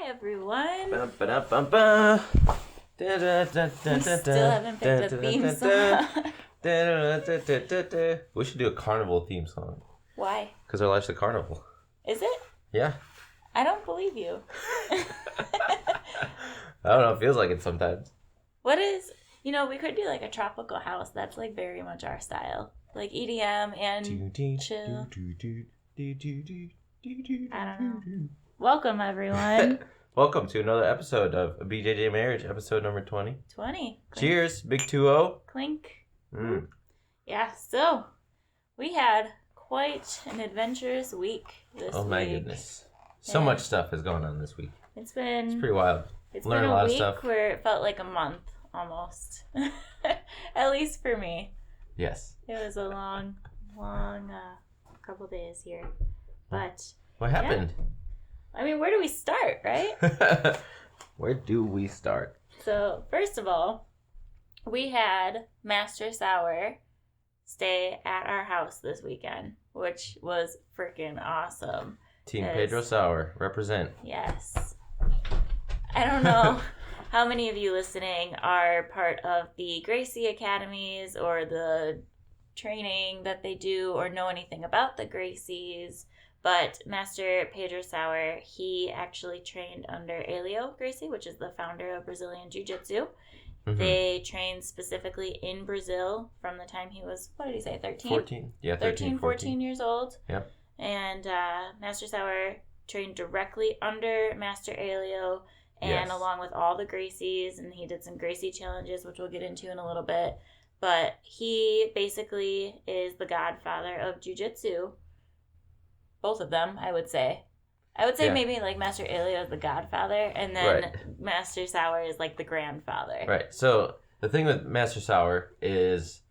Hi everyone. Ba-da-ba-da-ba-ba. We still haven't picked a theme song. We should do a carnival theme song. Why? Because our life's a carnival. Is it? Yeah. I don't believe you. I don't know. It feels like it sometimes. What is, we could do like a tropical house. That's like very much our style. Like EDM and chill. I don't know. Welcome everyone. Welcome to another episode of BJJ Marriage, episode number 20. 20. Clink. Cheers. Big 2-0. Clink. Mm. Yeah, so we had quite an adventurous week this week. Oh my goodness. So much stuff has gone on this week. It's pretty wild. It's Learned been a lot a of week stuff. where it felt like a month almost. At least for me. Yes. It was a long couple days here. But What happened? Yeah. I mean, where do we start, right? Where do we start? So, first of all, we had Master Sauer stay at our house this weekend, which was freaking awesome. Team Pedro Sauer, represent. Yes. I don't know how many of you listening are part of the Gracie Academies or the training that they do or know anything about the Gracies. But Master Pedro Sauer, he actually trained under Helio Gracie, which is the founder of Brazilian Jiu Jitsu. Mm-hmm. They trained specifically in Brazil from the time he was, what did he say, 13? 14. Yeah, 13, 14 years old. Yep. And Master Sauer trained directly under Master Helio and along with all the Gracies. And he did some Gracie challenges, which we'll get into in a little bit. But he basically is the godfather of Jiu Jitsu. Both of them, I would say. I would say maybe like Master Helio is the godfather, and then Master Sauer is like the grandfather. Right. So the thing with Master Sauer is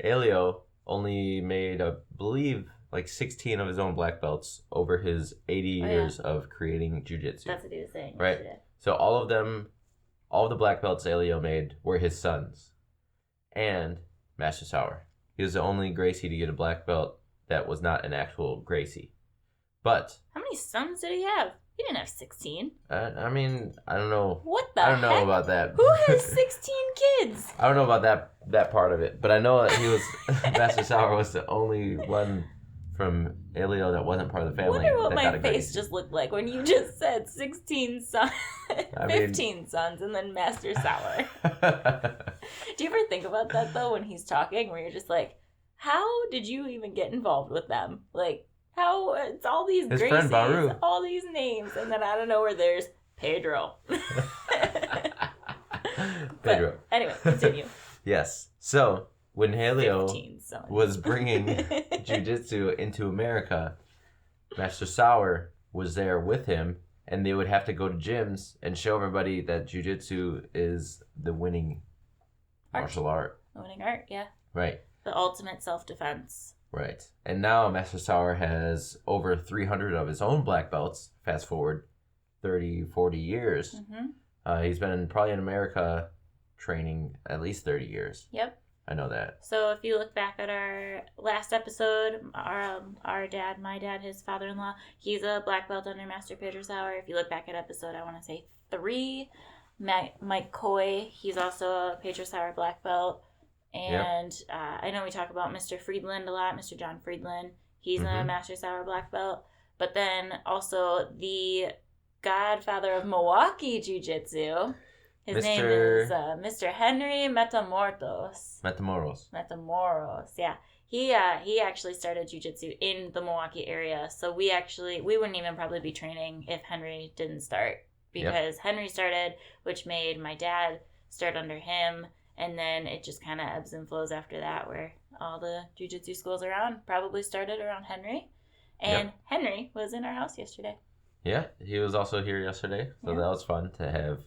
Helio only made, I believe, like 16 of his own black belts over his 80 years of creating jiu-jitsu. That's what he was saying. Right. Yesterday. So all of the black belts Helio made were his sons. And Master Sauer. He was the only Gracie to get a black belt that was not an actual Gracie. But how many sons did he have? He didn't have 16. I mean, I don't know. What the heck? I don't know about that. Who has 16 kids? I don't know about that part of it, but I know that he was Master Sauer was the only one from Helio that wasn't part of the family. I wonder what my face just looked like when you just said 16 sons, 15 sons, and then Master Sauer. Do you ever think about that though when he's talking, where you're just like, how did you even get involved with them? Like, how it's all these his Gracies, friend Baru. All these names, and then out of nowhere there's Pedro. Pedro. But anyway, continue. Yes. So when Helio 15 sons. was bringing jiu-jitsu into America, Master Sauer was there with him, and they would have to go to gyms and show everybody that jiu-jitsu is the winning martial art. The winning art, yeah. Right. The ultimate self-defense. Right. And now Master Sauer has over 300 of his own black belts, fast forward 30, 40 years. Mm-hmm. He's been probably in America training at least 30 years. Yep. I know that. So if you look back at our last episode, our dad, my dad, his father-in-law, he's a black belt under Master Pedro Sauer. If you look back at episode, I want to say 3, Mike Coy, he's also a Pedro Sauer black belt. And I know we talk about Mr. Friedland a lot, Mr. John Friedland. He's a Master Sauer black belt. But then also the godfather of Milwaukee Jiu-Jitsu. His name is Mr. Henry Matamoros, yeah. He actually started Jiu-Jitsu in the Milwaukee area. So we wouldn't even probably be training if Henry didn't start. Because Henry started, which made my dad start under him. And then it just kind of ebbs and flows after that, where all the jiu-jitsu schools around probably started around Henry. And Henry was in our house yesterday. Yeah, he was also here yesterday. So that was fun to have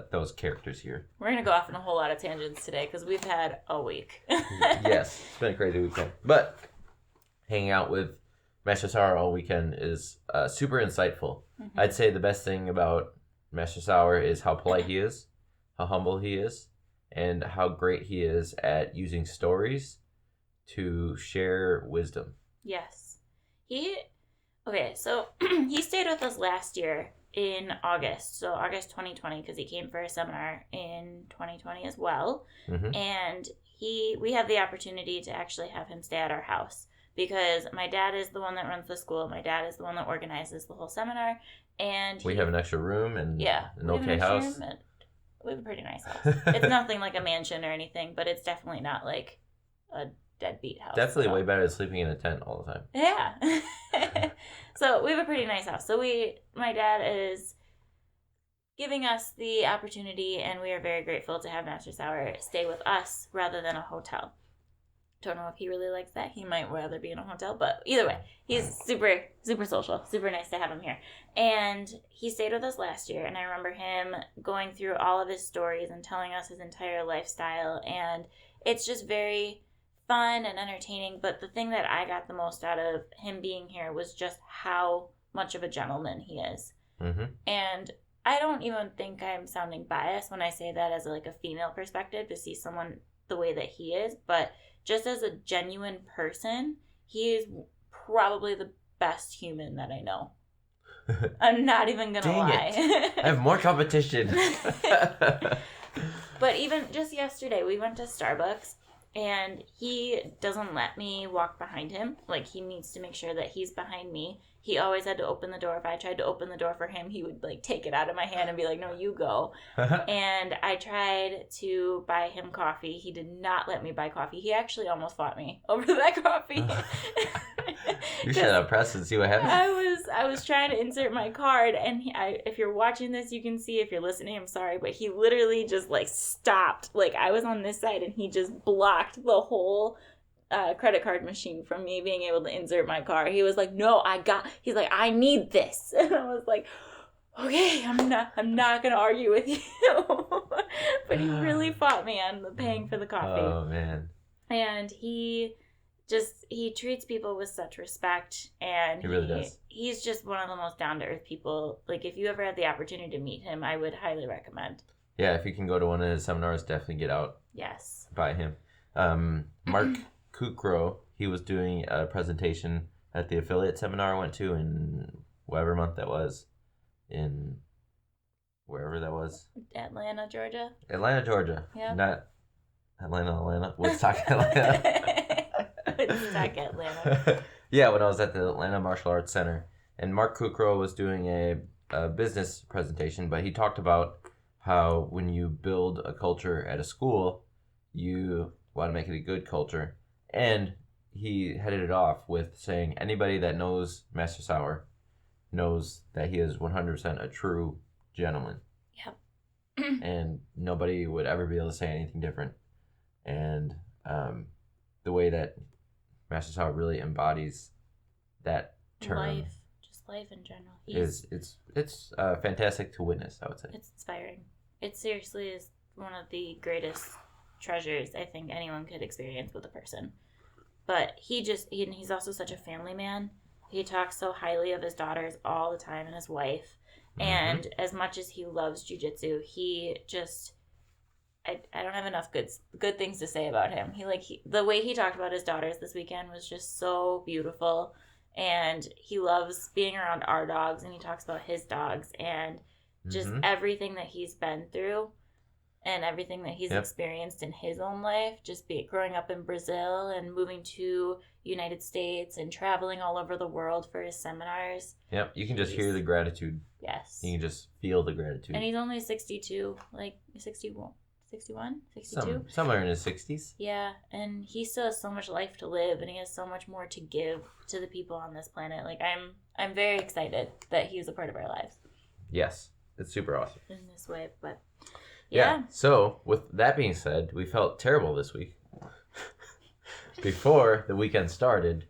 those characters here. We're going to go off on a whole lot of tangents today because we've had a week. Yes, it's been a crazy weekend. But hanging out with Master Sauer all weekend is super insightful. Mm-hmm. I'd say the best thing about Master Sauer is how polite he is, how humble he is, and how great he is at using stories to share wisdom. Yes. So he stayed with us last year, in August. So August 2020, because he came for a seminar in 2020 as well. Mm-hmm. And we had the opportunity to actually have him stay at our house because my dad is the one that runs the school. My dad is the one that organizes the whole seminar. And we have an extra room and an okay house. We have a pretty nice house. It's nothing like a mansion or anything, but it's definitely not like a deadbeat house. Definitely way better than sleeping in a tent all the time. Yeah. So we have a pretty nice house. So my dad is giving us the opportunity, and we are very grateful to have Master Sauer stay with us rather than a hotel. Don't know if he really likes that. He might rather be in a hotel, but either way, he's super, super social, super nice to have him here. And he stayed with us last year, and I remember him going through all of his stories and telling us his entire lifestyle, and it's just very fun and entertaining. But the thing that I got the most out of him being here was just how much of a gentleman he is. Mm-hmm. And I don't even think I'm sounding biased when I say that as like a female perspective to see someone the way that he is, but just as a genuine person, he is probably the best human that I know. I'm not even gonna lie. I have more competition. But even just yesterday, we went to Starbucks, and he doesn't let me walk behind him. Like, he needs to make sure that he's behind me. He always had to open the door. If I tried to open the door for him, he would like take it out of my hand and be like, "No, you go." And I tried to buy him coffee. He did not let me buy coffee. He actually almost fought me over that coffee. You should have pressed and see what happened. I was trying to insert my card, and if you're watching this, you can see. If you're listening, I'm sorry, but he literally just like stopped. Like, I was on this side, and he just blocked the whole credit card machine from me being able to insert my card. He was like, "No, he's like, I need this." And I was like, "Okay, I'm not gonna argue with you." But he really fought me on the paying for the coffee. Oh man. And he treats people with such respect, and he really does. He's just one of the most down to earth people. Like, if you ever had the opportunity to meet him, I would highly recommend. Yeah, if you can go to one of his seminars, definitely get out. Yes. By him. Mark Kukro, he was doing a presentation at the affiliate seminar I went to in whatever month that was, in wherever that was. Atlanta, Georgia. Yeah. Not Atlanta. Woodstock, Atlanta. Woodstock, Atlanta. Yeah, when I was at the Atlanta Martial Arts Center. And Mark Kukro was doing a business presentation, but he talked about how when you build a culture at a school, you want to make it a good culture. And he headed it off with saying anybody that knows Master Sauer knows that he is 100% a true gentleman. Yep. And nobody would ever be able to say anything different. And the way that Master Sauer really embodies that term. Life in general. It's fantastic to witness, I would say. It's inspiring. It seriously is one of the greatest treasures I think anyone could experience with a person. But he's also such a family man. He talks so highly of his daughters all the time and his wife. Mm-hmm. And as much as he loves jiu-jitsu, he just I don't have enough good things to say about him. The way he talked about his daughters this weekend was just so beautiful. And he loves being around our dogs, and he talks about his dogs and just everything that he's been through and everything that he's experienced in his own life, just growing up in Brazil and moving to United States and traveling all over the world for his seminars. Yep, you can just hear the gratitude. Yes. You can just feel the gratitude. And he's only 62, like 61, 62? Somewhere in his 60s. Yeah, and he still has so much life to live, and he has so much more to give to the people on this planet. Like, I'm very excited that he's a part of our lives. Yes, it's super awesome. In this way, but yeah. So, with that being said, we felt terrible this week before the weekend started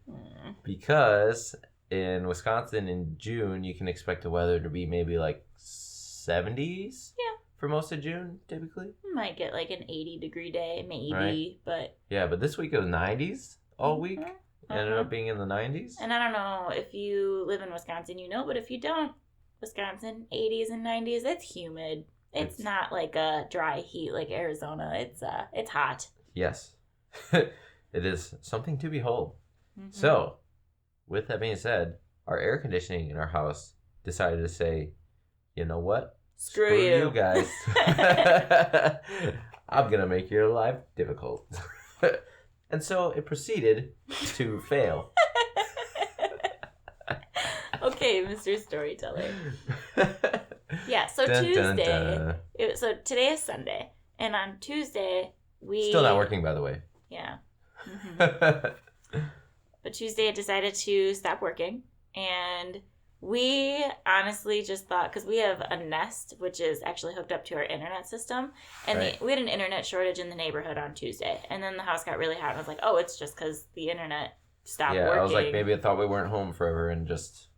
because in Wisconsin in June, you can expect the weather to be maybe like 70s. Yeah. For most of June, typically. Might get like an 80-degree day, maybe, right. But... Yeah, but this week it was 90s all week. Ended up being in the 90s. And I don't know if you live in Wisconsin, but if you don't, Wisconsin, 80s and 90s, it's humid. It's not like a dry heat like Arizona. It's hot. Yes. It is something to behold. Mm-hmm. So, with that being said, our air conditioning in our house decided to say, you know what? Screw you guys. I'm going to make your life difficult. And so it proceeded to fail. Okay, Mr. Storyteller. Yeah, so Dun, Tuesday. dun, dun. So today is Sunday, and on Tuesday we Still not working, by the way. Yeah. Mm-hmm. But Tuesday I decided to stop working, and we honestly just thought, because we have a Nest, which is actually hooked up to our internet system, and Right. we had an internet shortage in the neighborhood on Tuesday, and then the house got really hot, and I was like, oh, it's just because the internet stopped working. I was like, maybe I thought we weren't home forever and just...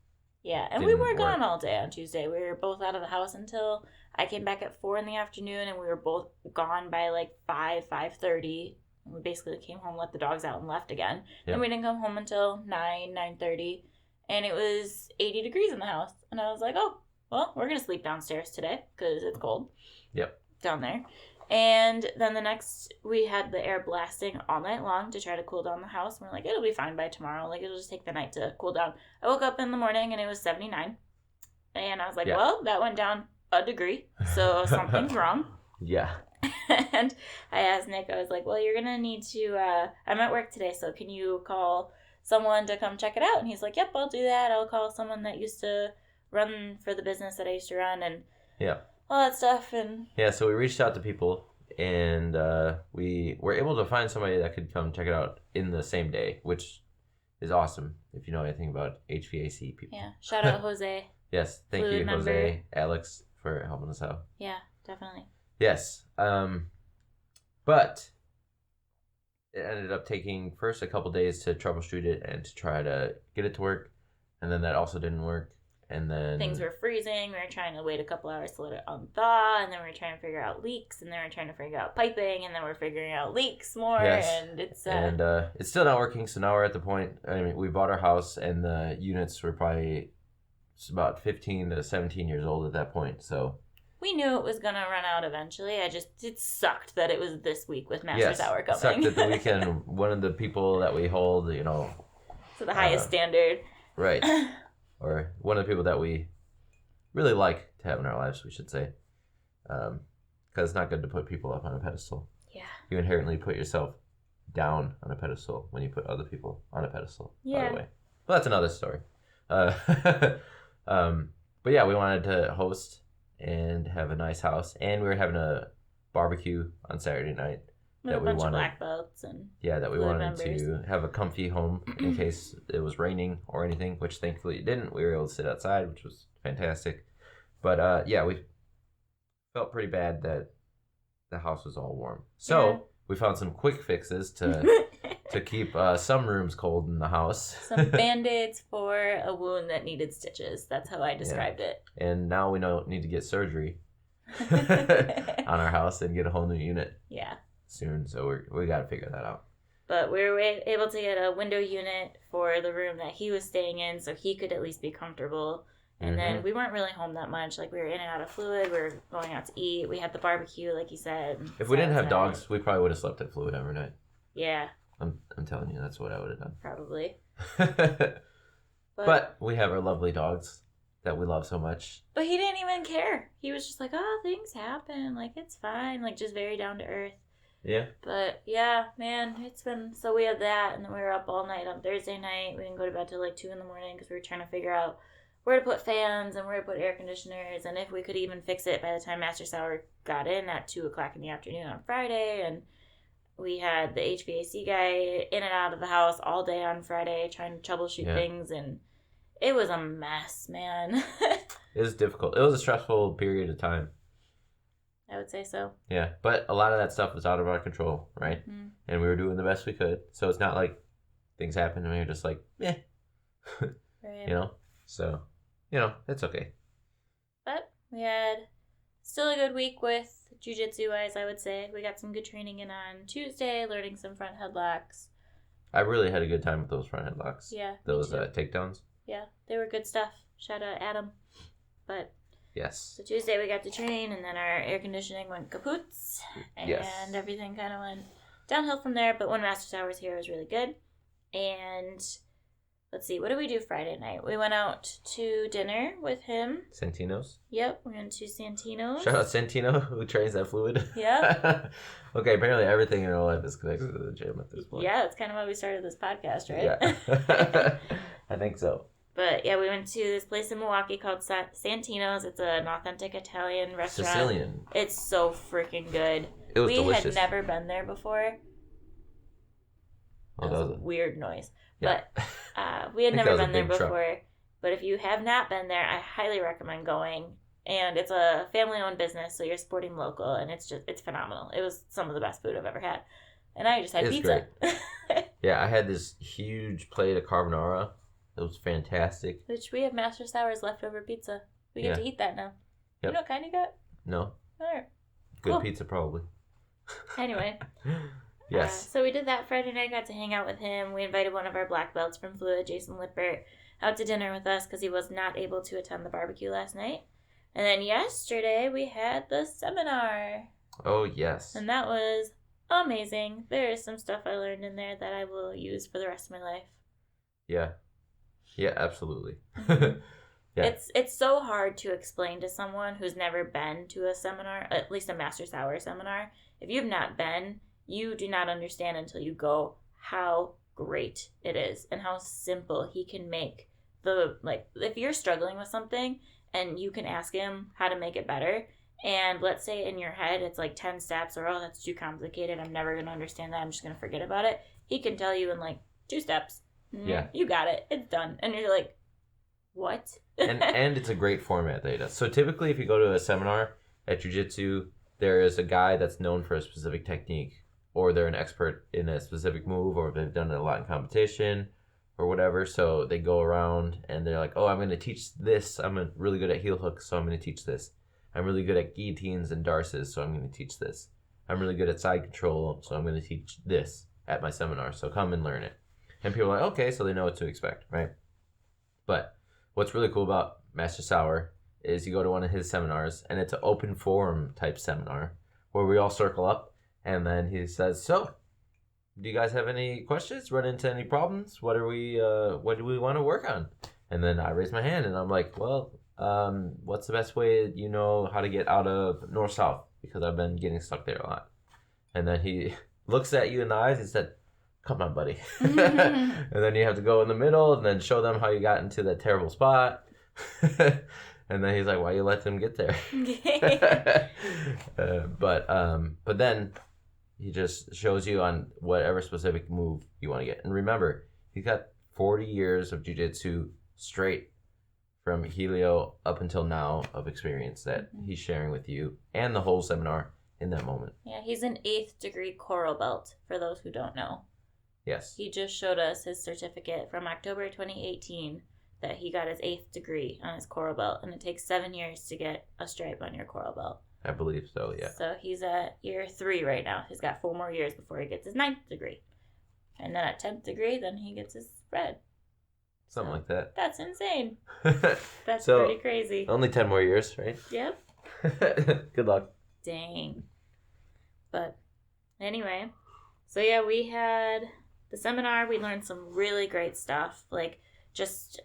Yeah, and we were didn't gone work. all day on Tuesday. We were both out of the house until I came back at 4 in the afternoon, and we were both gone by like 5:30. We basically came home, let the dogs out, and left again. Yep. And we didn't come home until 9:30, and it was 80 degrees in the house. And I was like, oh, well, we're going to sleep downstairs today because it's cold. Yep. Down there. And then the next, we had the air blasting all night long to try to cool down the house. And we're like, it'll be fine by tomorrow. Like, it'll just take the night to cool down. I woke up in the morning and it was 79. And I was like, well, that went down a degree. So something's wrong. Yeah. And I asked Nick, I was like, well, you're going to need to, I'm at work today, so can you call someone to come check it out? And he's like, yep, I'll do that. I'll call someone that used to run for the business that I used to run and all that stuff. And yeah, so we reached out to people, and we were able to find somebody that could come check it out in the same day, which is awesome if you know anything about HVAC people. Yeah, shout out Jose. Yes, thank Fluid you, member. Jose, Alex, for helping us out. Yeah, definitely. Yes, but it ended up taking first a couple days to troubleshoot it and to try to get it to work, and then that also didn't work. And then things were freezing. We were trying to wait a couple hours to let it unthaw, and then we were trying to figure out leaks, and then we were trying to figure out piping, and then we're figuring out leaks more, and it's it's still not working. So now we're at the point. I mean, we bought our house, and the units were probably about 15 to 17 years old at that point. So we knew it was gonna run out eventually. It sucked that it was this week with Master Sauer coming. It sucked that the weekend one of the people that we hold, you know, to the highest standard, right. Or one of the people that we really like to have in our lives, we should say. Because it's not good to put people up on a pedestal. Yeah. You inherently put yourself down on a pedestal when you put other people on a pedestal, by the way. Well, that's another story. But yeah, we wanted to host and have a nice house. And we were having a barbecue on Saturday night. With a bunch of black belts and that we wanted to have a comfy home in case it was raining or anything, which thankfully it didn't. We were able to sit outside, which was fantastic. But we felt pretty bad that the house was all warm. So we found some quick fixes to keep some rooms cold in the house. Some Band-Aids for a wound that needed stitches. That's how I described it. And now we don't need to get surgery on our house and get a whole new unit. Yeah. Soon, so we got to figure that out. But we were able to get a window unit for the room that he was staying in, so he could at least be comfortable. And then we weren't really home that much. Like, we were in and out of Fluid. We were going out to eat. We had the barbecue, like you said. If we didn't have dogs, we probably would have slept at Fluid every night. Yeah. I'm telling you, that's what I would have done. Probably. But we have our lovely dogs that we love so much. But he didn't even care. He was just like, oh, things happen. Like, it's fine. Like, just very down to earth. Yeah. But yeah, man, it's been, so we had that, and then we were up all night on Thursday night. We didn't go to bed till like 2 in the morning because we were trying to figure out where to put fans and where to put air conditioners, and if we could even fix it by the time Master Sauer got in at 2 o'clock in the afternoon on Friday. And we had the HVAC guy in and out of the house all day on Friday trying to troubleshoot things, and it was a mess, man. It was difficult. It was a stressful period of time. I would say so. Yeah, but a lot of that stuff was out of our control, right? Mm-hmm. And we were doing the best we could. So it's not like things happened and we were just like, eh. Right. You know? So, you know, it's okay. But we had still a good week with jiu-jitsu wise, I would say. We got some good training in on Tuesday, learning some front headlocks. I really had a good time with those front headlocks. Yeah. Those takedowns. Yeah, they were good stuff. Shout out Adam. But yes. So Tuesday we got to train, and then our air conditioning went kapoots, and everything kind of went downhill from there. But when Master Sauer was here, it was really good. And let's see, what did we do Friday night? We went out to dinner with him. Santino's? Yep, we went to Santino's. Shout out Santino, who trains that fluid. Yep. Okay, apparently everything in our life is connected to the gym at this point. Yeah, that's kind of why we started this podcast, right? Yeah. I think so. But yeah, we went to this place in Milwaukee called Santino's. It's an authentic Italian restaurant. Sicilian. It's so freaking good. It was we delicious. had never been there before. Oh, that was a weird noise. Yeah. But we had never been there before. But if you have not been there, I highly recommend going. And it's a family-owned business, so you're supporting local, and it's phenomenal. It was some of the best food I've ever had. And I just had pizza. Yeah, I had this huge plate of carbonara. It was fantastic. Which we have Master Sauer's leftover pizza. We get to eat that now. Yep. You know what kind you got? No. All right. Good Cool. pizza, probably. Anyway. Yes. So we did that Friday night, got to hang out with him. We invited one of our black belts from Fluid, Jason Lippert, out to dinner with us because he was not able to attend the barbecue last night. And then yesterday we had the seminar. Oh, yes. And that was amazing. There is some stuff I learned in there that I will use for the rest of my life. Yeah. Yeah, absolutely. Yeah. It's so hard to explain to someone who's never been to a seminar, at least a Master Sauer seminar. If you've not been, you do not understand until you go how great it is and how simple he can make if you're struggling with something and you can ask him how to make it better, and let's say in your head it's like 10 steps, or oh, that's too complicated, I'm never going to understand that, I'm just going to forget about it. He can tell you in like 2 steps. Yeah. You got it. It's done. And you're like, what? and it's a great format that he does. So typically if you go to a seminar at jiu-jitsu, there is a guy that's known for a specific technique, or they're an expert in a specific move, or they've done it a lot in competition or whatever. So they go around and they're like, oh, I'm going to teach this. I'm really good at heel hooks, so I'm going to teach this. I'm really good at guillotines and darces, so I'm going to teach this. I'm really good at side control, so I'm going to teach this at my seminar. So come and learn it. And people are like, okay, so they know what to expect, right? But what's really cool about Master Sauer is you go to one of his seminars, and it's an open forum type seminar where we all circle up, and then he says, so, do you guys have any questions? Run into any problems? What do we want to work on? And then I raise my hand, and I'm like, well, what's the best way you know how to get out of north-south? Because I've been getting stuck there a lot. And then he looks at you in the eyes and said, come on, buddy. And then you have to go in the middle and then show them how you got into that terrible spot. And then he's like, why you let them get there? But then he just shows you on whatever specific move you want to get. And remember, he's got 40 years of jiu-jitsu straight from Helio up until now of experience that he's sharing with you and the whole seminar in that moment. Yeah, he's an 8th degree coral belt, for those who don't know. Yes. He just showed us his certificate from October 2018 that he got his 8th degree on his coral belt, and it takes 7 years to get a stripe on your coral belt. I believe so, yeah. So he's at year 3 right now. He's got 4 more years before he gets his 9th degree. And then at 10th degree, then he gets his red. Something like that. That's insane. That's so, pretty crazy. Only 10 more years, right? Yep. Good luck. Dang. But anyway, so yeah, we had the seminar. We learned some really great stuff. Like, just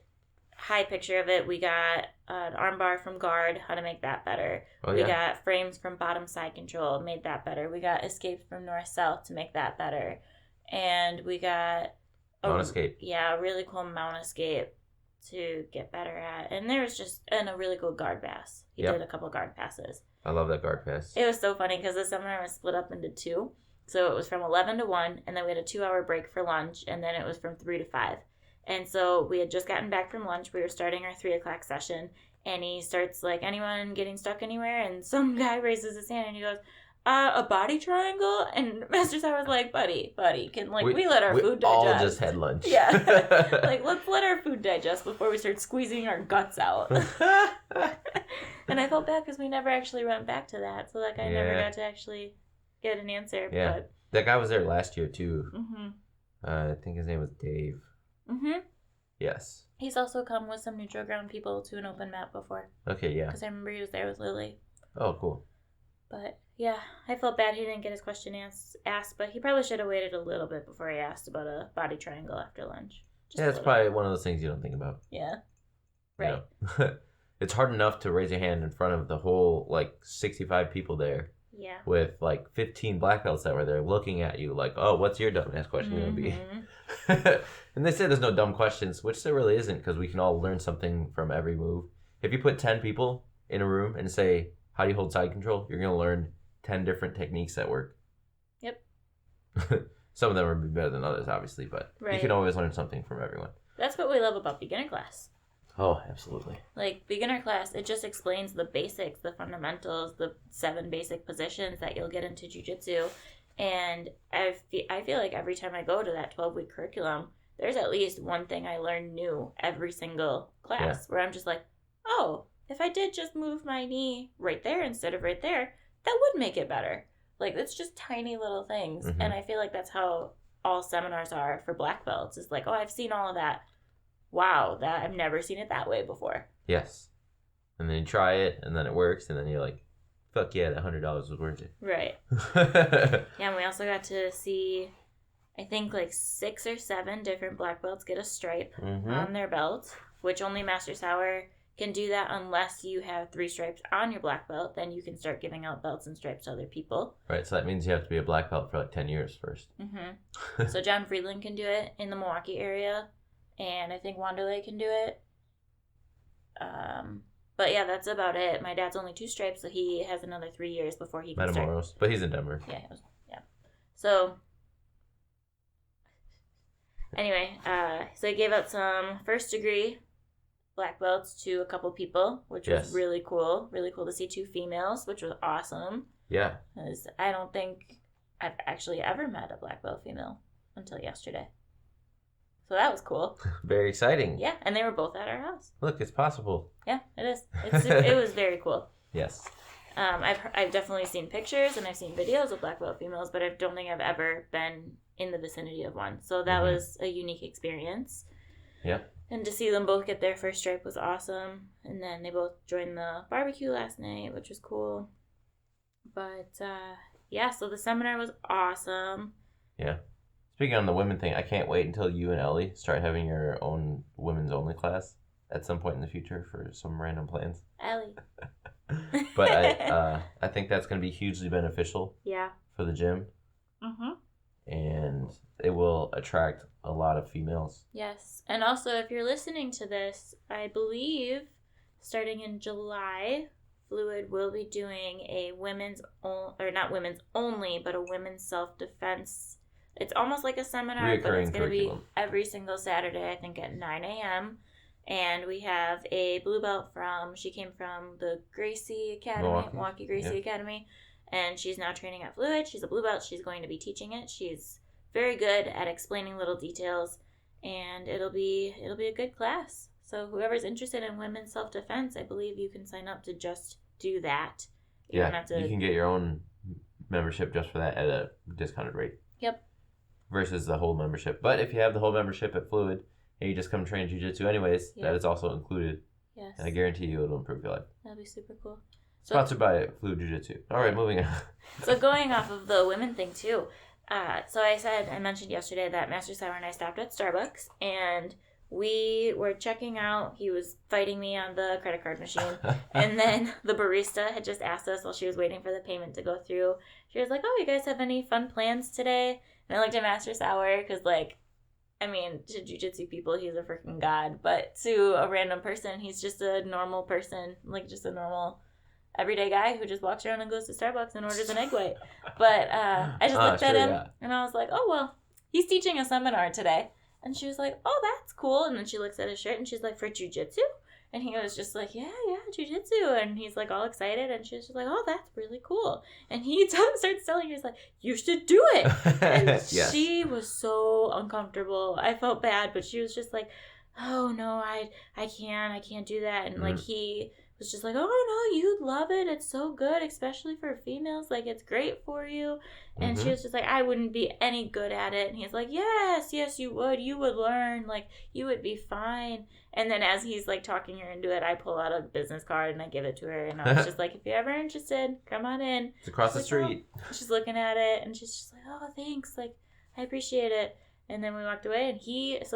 high picture of it. We got an armbar from guard, how to make that better. Oh, we got frames from bottom side control, made that better. We got escapes from north-south to make that better. And we got mount escape. Yeah, a really cool mount escape to get better at. And there was a really cool guard pass. He did a couple guard passes. I love that guard pass. It was so funny because the seminar was split up into 2. So it was from 11 to 1, and then we had a 2-hour break for lunch, and then it was from 3 to 5. And so we had just gotten back from lunch. We were starting our 3 o'clock session, and he starts like, anyone getting stuck anywhere? And some guy raises his hand, and he goes, a body triangle? And Master Sauer was like, buddy, can we let our food digest? We all just had lunch. Yeah. Like, let's let our food digest before we start squeezing our guts out. And I felt bad because we never actually went back to that. So, like, I never got to actually get an answer. Yeah. But that guy was there last year, too. Mm-hmm. I think his name was Dave. Mm-hmm. Yes. He's also come with some neutral ground people to an open mat before. Okay, yeah. Because I remember he was there with Lily. Oh, cool. But, yeah, I felt bad he didn't get his question asked, but he probably should have waited a little bit before he asked about a body triangle after lunch. Yeah, it's probably one of those things you don't think about. Yeah. Right. You know? It's hard enough to raise your hand in front of the whole, 65 people there. Yeah. With, 15 black belts that were there looking at you like, oh, what's your dumbass question going to be? And they say there's no dumb questions, which there really isn't, because we can all learn something from every move. If you put 10 people in a room and say, how do you hold side control? You're going to learn 10 different techniques that work. Yep. Some of them are better than others, obviously, but you can always learn something from everyone. That's what we love about beginner class. Oh, absolutely. Beginner class, it just explains the basics, the fundamentals, the 7 basic positions that you'll get into jiu-jitsu. And I feel like every time I go to that 12-week curriculum, there's at least one thing I learn new every single class where I'm just like, oh, if I did just move my knee right there instead of right there, that would make it better. It's just tiny little things. Mm-hmm. And I feel like that's how all seminars are for black belts. It's like, oh, I've seen all of that. Wow, that I've never seen it that way before. Yes. And then you try it, and then it works, and then you're like, fuck yeah, that $100 was worth it. Right. Yeah, and we also got to see, I think, 6 or 7 different black belts get a stripe on their belt, which only Master Sauer can do that unless you have 3 stripes on your black belt. Then you can start giving out belts and stripes to other people. Right, so that means you have to be a black belt for 10 years first. Mm-hmm. So John Friedland can do it in the Milwaukee area. And I think Wanderlei can do it. But yeah, that's about it. My dad's only 2 stripes, so he has another 3 years before he can Matamoros, start. but he's in Denver. Yeah. So anyway, so I gave out some first degree black belts to a couple people, which was really cool. Really cool to see 2 females, which was awesome. Yeah. Because I don't think I've actually ever met a black belt female until yesterday. So that was cool. Very exciting. Yeah, and they were both at our house. Look, it's possible. Yeah, it is. It was very cool. Yes. I've definitely seen pictures and I've seen videos of black belt females, but I don't think I've ever been in the vicinity of one. So that was a unique experience. Yeah. And to see them both get their first stripe was awesome. And then they both joined the barbecue last night, which was cool. But yeah, so the seminar was awesome. Yeah. Speaking on the women thing, I can't wait until you and Ellie start having your own women's only class at some point in the future for some random plans. Ellie. But I think that's going to be hugely beneficial. Yeah. For the gym. Mm-hmm. And it will attract a lot of females. Yes. And also, if you're listening to this, I believe starting in July, Fluid will be doing a not women's only, but a women's self-defense. It's almost like a seminar, but it's going to be every single Saturday, I think, at 9 a.m. And we have a blue belt she came from the Gracie Academy, Milwaukee Gracie Academy, and she's now training at Fluid. She's a blue belt. She's going to be teaching it. She's very good at explaining little details, and it'll be a good class. So whoever's interested in women's self-defense, I believe you can sign up to just do that. You can get your own membership just for that at a discounted rate. Yep. Versus the whole membership. But if you have the whole membership at Fluid and you just come train jiu-jitsu anyways, that is also included. Yes. And I guarantee you it'll improve your life. That'd be super cool. Sponsored by Fluid Jiu-Jitsu. All right, moving on. So going off of the women thing too. So I mentioned yesterday that Master Sauer and I stopped at Starbucks and we were checking out. He was fighting me on the credit card machine. And then the barista had just asked us while she was waiting for the payment to go through. She was like, oh, you guys have any fun plans today? And I looked at Master Sauer because, to jiu-jitsu people, he's a freaking god. But to a random person, he's just a normal person, just a normal everyday guy who just walks around and goes to Starbucks and orders an egg white. But I just looked at him and I was like, oh, well, he's teaching a seminar today. And she was like, oh, that's cool. And then she looks at his shirt and she's like, for jiu-jitsu? And he was just like, yeah, jiu-jitsu. And he's like all excited. And she was just like, oh, that's really cool. And he starts telling her, he's like, you should do it. And she was so uncomfortable. I felt bad, but she was just like, oh, no, I can't do that. And he was just like, oh, no, you'd love it. It's so good, especially for females. It's great for you. And she was just like, I wouldn't be any good at it. And he's like, yes, you would. You would learn. You would be fine. And then as he's, talking her into it, I pull out a business card and I give it to her. And I was just like, if you're ever interested, come on in. It's across the street. Oh. She's looking at it and she's just like, oh, thanks. I appreciate it. And then we walked away, and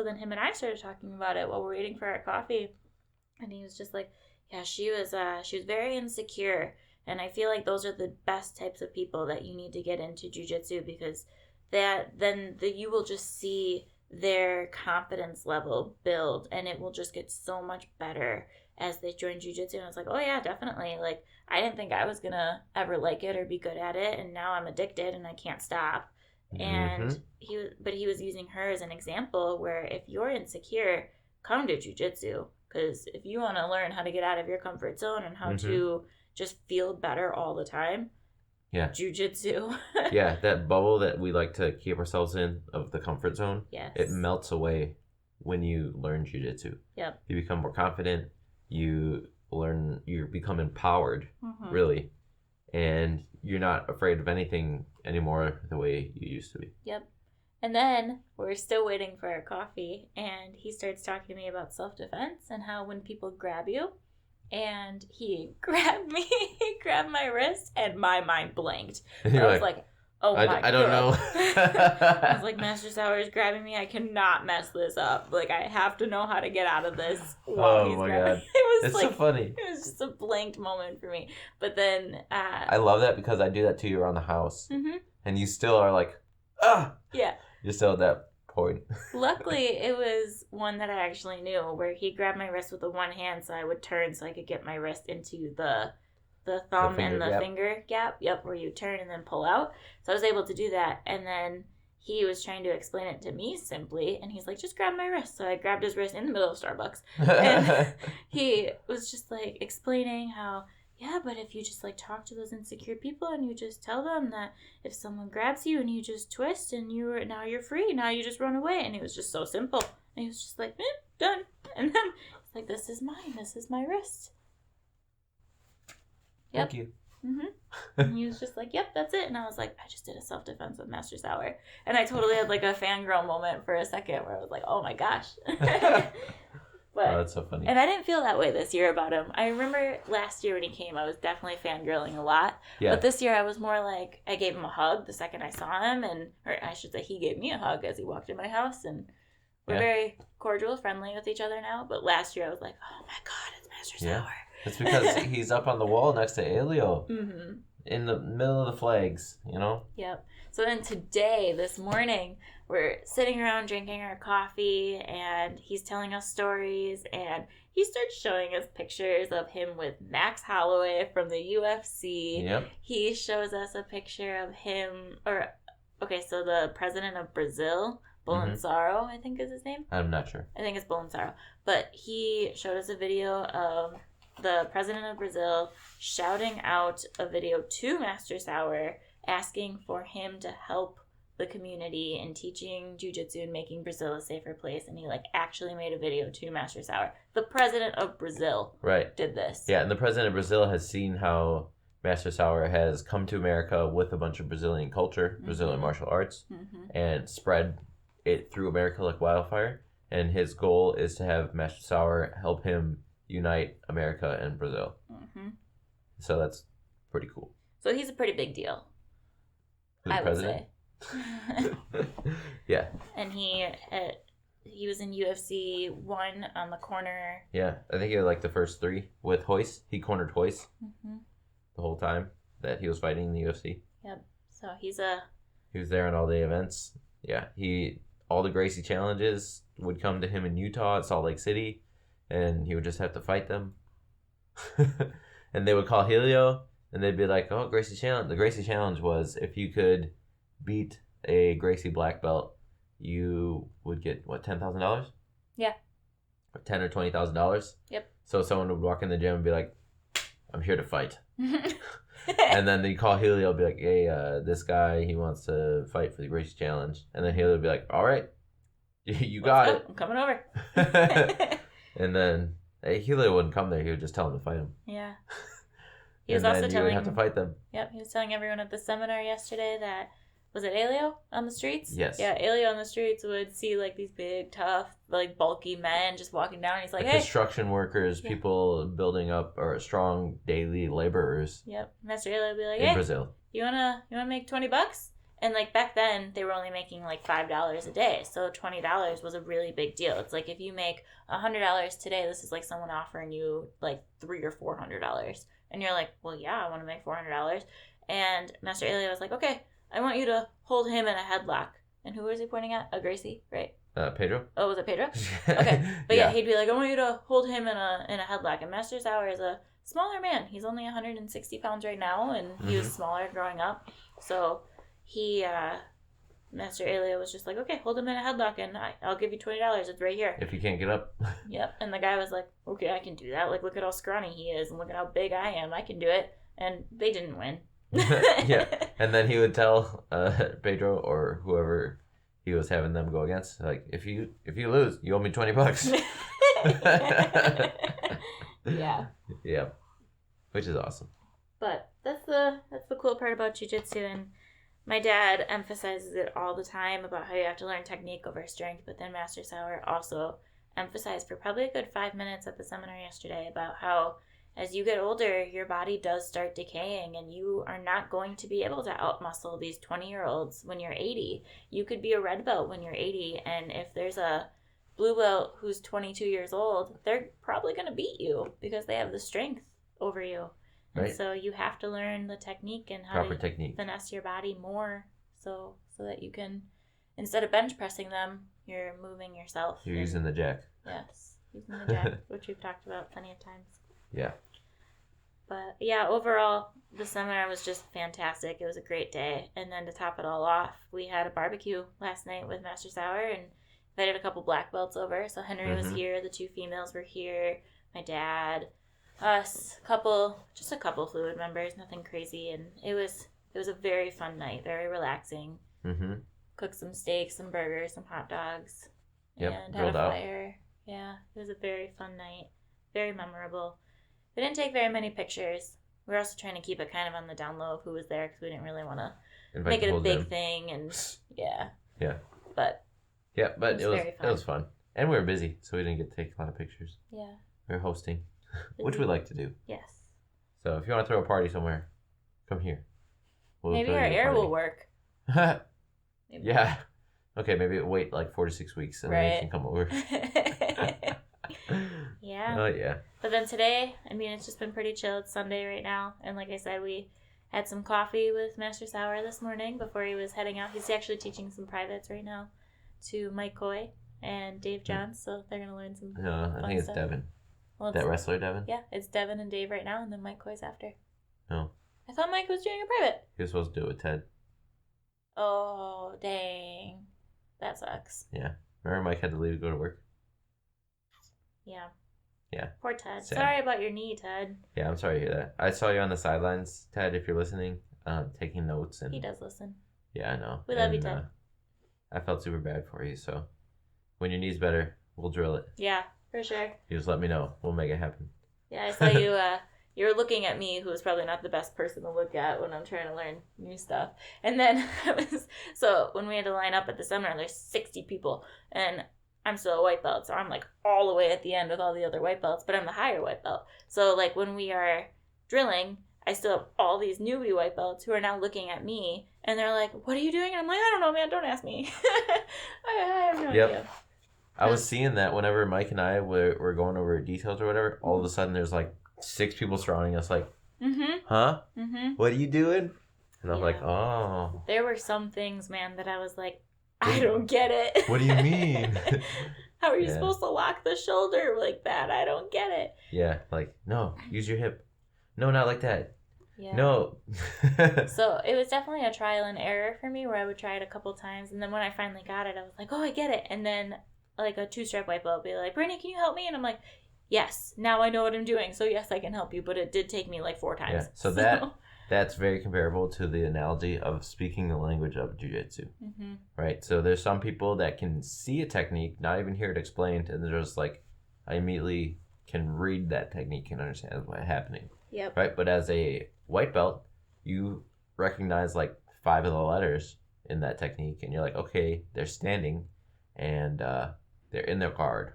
then him and I started talking about it while we're waiting for our coffee. And he was just like, yeah, she was very insecure. And I feel like those are the best types of people that you need to get into jiu-jitsu, because you will just see their confidence level build, and it will just get so much better as they join jiu-jitsu. And I was like, oh yeah, definitely. Like, I didn't think I was gonna ever like it or be good at it, and now I'm addicted and I can't stop. And he was using her as an example where if you're insecure, come to jiu-jitsu, because if you want to learn how to get out of your comfort zone and how to just feel better all the time, jiu-jitsu. Yeah, that bubble that we like to keep ourselves in of the comfort zone, it melts away when you learn jiu-jitsu. Yep. You become more confident, you become empowered, really, and you're not afraid of anything anymore the way you used to be. Yep. And then we're still waiting for our coffee, and he starts talking to me about self-defense and how when people grab you, and he grabbed me, he grabbed my wrist, and my mind blanked. I was like, oh my God. I don't know. I was like, Master Sauer is grabbing me. I cannot mess this up. Like, I have to know how to get out of this while he's grabbing me. It's so funny. It was just a blanked moment for me. But then... I love that because I do that to you around the house. And you still are like, ah! Yeah. You're still at that point. Luckily, it was one that I actually knew, where he grabbed my wrist with the one hand so I would turn so I could get my wrist into the thumb and the finger gap. Yep, where you turn and then pull out. So I was able to do that. And then he was trying to explain it to me simply, and he's like, just grab my wrist. So I grabbed his wrist in the middle of Starbucks. And he was just like explaining how, yeah, but if you just like talk to those insecure people and you just tell them that if someone grabs you and you just twist and now you're free, now you just run away. And it was just so simple. And he was just like, done. And then it's like, this is mine. This is my wrist. Yep. Thank you. And he was just like, yep, that's it. And I was like, I just did a self-defense with Master Sauer. And I totally had like a fangirl moment for a second where I was like, oh my gosh. But, oh, that's so funny. And I didn't feel that way this year about him. I remember last year when he came, I was definitely fangirling a lot. Yeah. But this year I was more like, I gave him a hug the second I saw him. Or I should say he gave me a hug as he walked in my house. And we're very cordial, friendly with each other now. But last year I was like, oh my God, it's Master Sauer. It's because he's up on the wall next to Elio. In the middle of the flags, you know? Yep. So then today, this morning, we're sitting around drinking our coffee, and he's telling us stories, and he starts showing us pictures of him with Max Holloway from the UFC. Yep. He shows us a picture of him, so the president of Brazil, Bolsonaro, I think is his name. I'm not sure. I think it's Bolsonaro. But he showed us a video of the president of Brazil shouting out a video to Master Sauer, asking for him to help the community in teaching jiu-jitsu and making Brazil a safer place. And he actually made a video to Master Sauer. The president of Brazil did this. Yeah, and the president of Brazil has seen how Master Sauer has come to America with a bunch of Brazilian culture, Brazilian martial arts, and spread it through America like wildfire. And his goal is to have Master Sauer help him unite America and Brazil. So that's pretty cool. So he's a pretty big deal. I would say. Yeah. And he was in UFC 1 on the corner. Yeah, I think he had the first 3 with Hoist. He cornered Hoist the whole time that he was fighting in the UFC. Yep. So he was there in all the events. Yeah, all the Gracie challenges would come to him in Utah at Salt Lake City, and he would just have to fight them. And they would call Helio, and they'd be like, oh, Gracie Challenge. The Gracie Challenge was if you could beat a Gracie black belt, you would get, what, $10,000? Yeah. Or $10,000 or $20,000? Yep. So someone would walk in the gym and be like, I'm here to fight. And then they'd call Helio and be like, hey, this guy, he wants to fight for the Gracie Challenge. And then Helio would be like, all right, you got it. I'm coming over. And then Helio wouldn't come there. He would just tell him to fight him. Yeah. He was also telling... you would have to fight them. Yep. He was telling everyone at the seminar yesterday that... Was it Elio on the streets? Yes. Yeah, Elio on the streets would see these big, tough, bulky men just walking down. And he's like, hey. Construction workers, people building up, or strong daily laborers. Yep. Master Elio would be like, in Brazil. You wanna make $20? And like back then, they were only making like $5 a day, so $20 was a really big deal. It's like if you make $100 today, this is like someone offering you like $300 or $400, and you're like, well, yeah, I want to make $400. And Master Elia was like, okay, I want you to hold him in a headlock. And who was he pointing at? A Gracie, right? Pedro. Oh, was it Pedro? Okay, but yeah, he'd be like, I want you to hold him in a headlock. And Master Sauer is a smaller man. He's only 160 pounds right now, and he was smaller growing up. So he, Master Elia was just like, okay, hold him in a headlock, and I'll give you $20. It's right here. If you can't get up. Yep. And the guy was like, okay, I can do that. Like, look at how scrawny he is, and look at how big I am. I can do it. And they didn't win. Yeah. And then he would tell Pedro or whoever he was having them go against, like, if you lose, you owe me $20. Yeah. Yeah. Which is awesome. But that's the cool part about jiu-jitsu, and my dad emphasizes it all the time about how you have to learn technique over strength, but then Master Sauer also emphasized for probably a good 5 minutes at the seminar yesterday about how as you get older, your body does start decaying, and you are not going to be able to outmuscle these 20-year-olds when you're 80. You could be a red belt when you're 80, and if there's a blue belt who's 22 years old, they're probably going to beat you because they have the strength over you. Right. And so you have to learn the technique and how to finesse your body more so that you can, instead of bench pressing them, you're moving yourself. You're using the jack. Yes, using the jack, which we've talked about plenty of times. Yeah. But yeah, overall, the seminar was just fantastic. It was a great day. And then to top it all off, we had a barbecue last night with Master Sauer and invited a couple black belts over. So Henry was here, the 2 females were here, my dad, us, just a couple fluid members, nothing crazy. And it was a very fun night, very relaxing. Cooked some steaks, some burgers, some hot dogs, and had a fire. Yeah, it was a very fun night, very memorable. We didn't take very many pictures. We were also trying to keep it kind of on the down low of who was there because we didn't really want to make it a big thing. And yeah. But it was fun. And we were busy, so we didn't get to take a lot of pictures. Yeah. We were hosting, which we like to do. Yes. So if you want to throw a party somewhere, come here. Maybe our air will work. Yeah. Okay, maybe wait like 4 to 6 weeks and then you can come over. Yeah. Oh, yeah. But then today, I mean, it's just been pretty chill. It's Sunday right now. And like I said, we had some coffee with Master Sauer this morning before he was heading out. He's actually teaching some privates right now to Mike Coy and Dave Johns. So they're going to learn some I think it's stuff. Devin. Well, that wrestler, Devin? Yeah, it's Devin and Dave right now, and then Mike Coy's after. Oh. I thought Mike was doing a private. He was supposed to do it with Ted. Oh, dang. That sucks. Yeah. Remember Mike had to leave to go to work? Yeah. Yeah. Poor Ted. Sad. Sorry about your knee, Ted. Yeah, I'm sorry to hear that. I saw you on the sidelines, Ted, if you're listening, taking notes. And he does listen. Yeah, I know. We love you, Ted. I felt super bad for you, so when your knee's better, we'll drill it. Yeah, for sure. You just let me know. We'll make it happen. Yeah, I saw you, you were looking at me, who was probably not the best person to look at when I'm trying to learn new stuff. And then so when we had to line up at the seminar, there's 60 people, and I'm still a white belt, so I'm like all the way at the end with all the other white belts, but I'm the higher white belt. So like when we are drilling, I still have all these newbie white belts who are now looking at me, and they're like, what are you doing? And I'm like, I don't know, man, don't ask me. I have no idea. I was seeing that whenever Mike and I were going over details or whatever, all of a sudden there's like 6 people surrounding us like, huh? What are you doing? And I'm like, oh. There were some things, man, that I was like, I don't get it. What do you mean? How are you supposed to lock the shoulder like that? I don't get it. Yeah, like, no, use your hip. No, not like that. Yeah. No. So it was definitely a trial and error for me where I would try it a couple times. And then when I finally got it, I was like, oh, I get it. And then like a 2-stripe white belt would be like, Brittany, can you help me? And I'm like, yes, now I know what I'm doing. So yes, I can help you. But it did take me like 4 times. Yeah. So that's very comparable to the analogy of speaking the language of jiu-jitsu, right? So there's some people that can see a technique, not even hear it explained, and they're just like, I immediately can read that technique and understand what's happening. Yep. Right? But as a white belt, you recognize like 5 of the letters in that technique, and you're like, okay, they're standing, and they're in their guard.